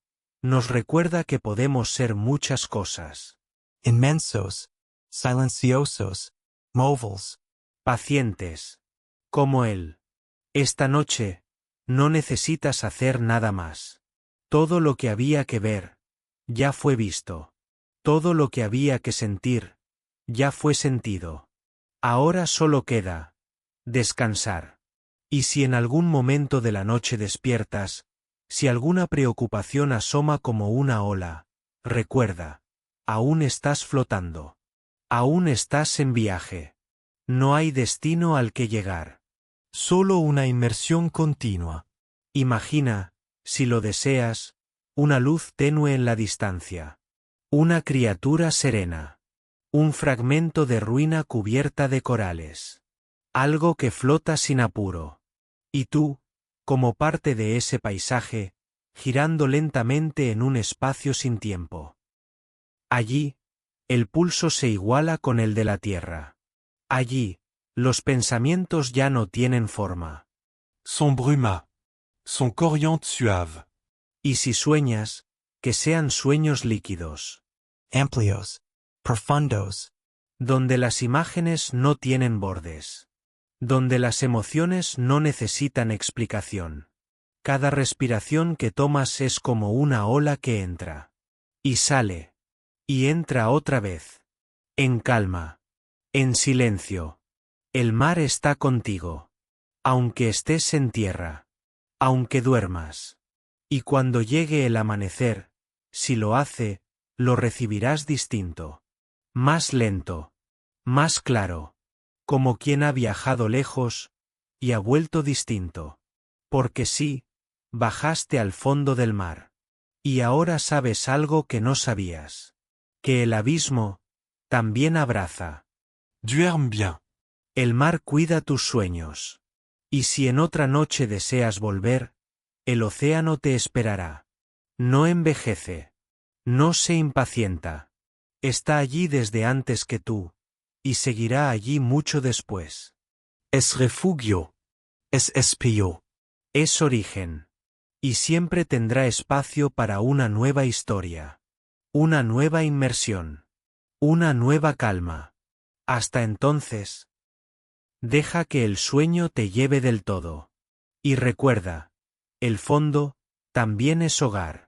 nos recuerda que podemos ser muchas cosas. Inmensos. Silenciosos. Móviles. Pacientes. Como él. Esta noche, no necesitas hacer nada más. Todo lo que había que ver, ya fue visto. Todo lo que había que sentir, ya fue sentido. Ahora solo queda descansar. Y si en algún momento de la noche despiertas, si alguna preocupación asoma como una ola, recuerda, aún estás flotando. Aún estás en viaje. No hay destino al que llegar. Solo una inmersión continua. Imagina, si lo deseas, una luz tenue en la distancia. Una criatura serena. Un fragmento de ruina cubierta de corales. Algo que flota sin apuro. Y tú, como parte de ese paisaje, girando lentamente en un espacio sin tiempo. Allí, el pulso se iguala con el de la tierra. Allí, los pensamientos ya no tienen forma. Son bruma. Son corriente suave. Y si sueñas, que sean sueños líquidos. Amplios. Profundos. Donde las imágenes no tienen bordes. Donde las emociones no necesitan explicación. Cada respiración que tomas es como una ola que entra. Y sale. Y entra otra vez. En calma. En silencio. El mar está contigo. Aunque estés en tierra. Aunque duermas. Y cuando llegue el amanecer, si lo hace, lo recibirás distinto. Más lento. Más claro. Como quien ha viajado lejos, y ha vuelto distinto. Porque sí, bajaste al fondo del mar. Y ahora sabes algo que no sabías. Que el abismo, también abraza. Duerme bien. El mar cuida tus sueños. Y si en otra noche deseas volver, el océano te esperará. No envejece. No se impacienta. Está allí desde antes que tú, y seguirá allí mucho después. Es refugio. Es espío. Es origen. Y siempre tendrá espacio para una nueva historia. Una nueva inmersión. Una nueva calma. Hasta entonces, deja que el sueño te lleve del todo. Y recuerda, el fondo, también es hogar.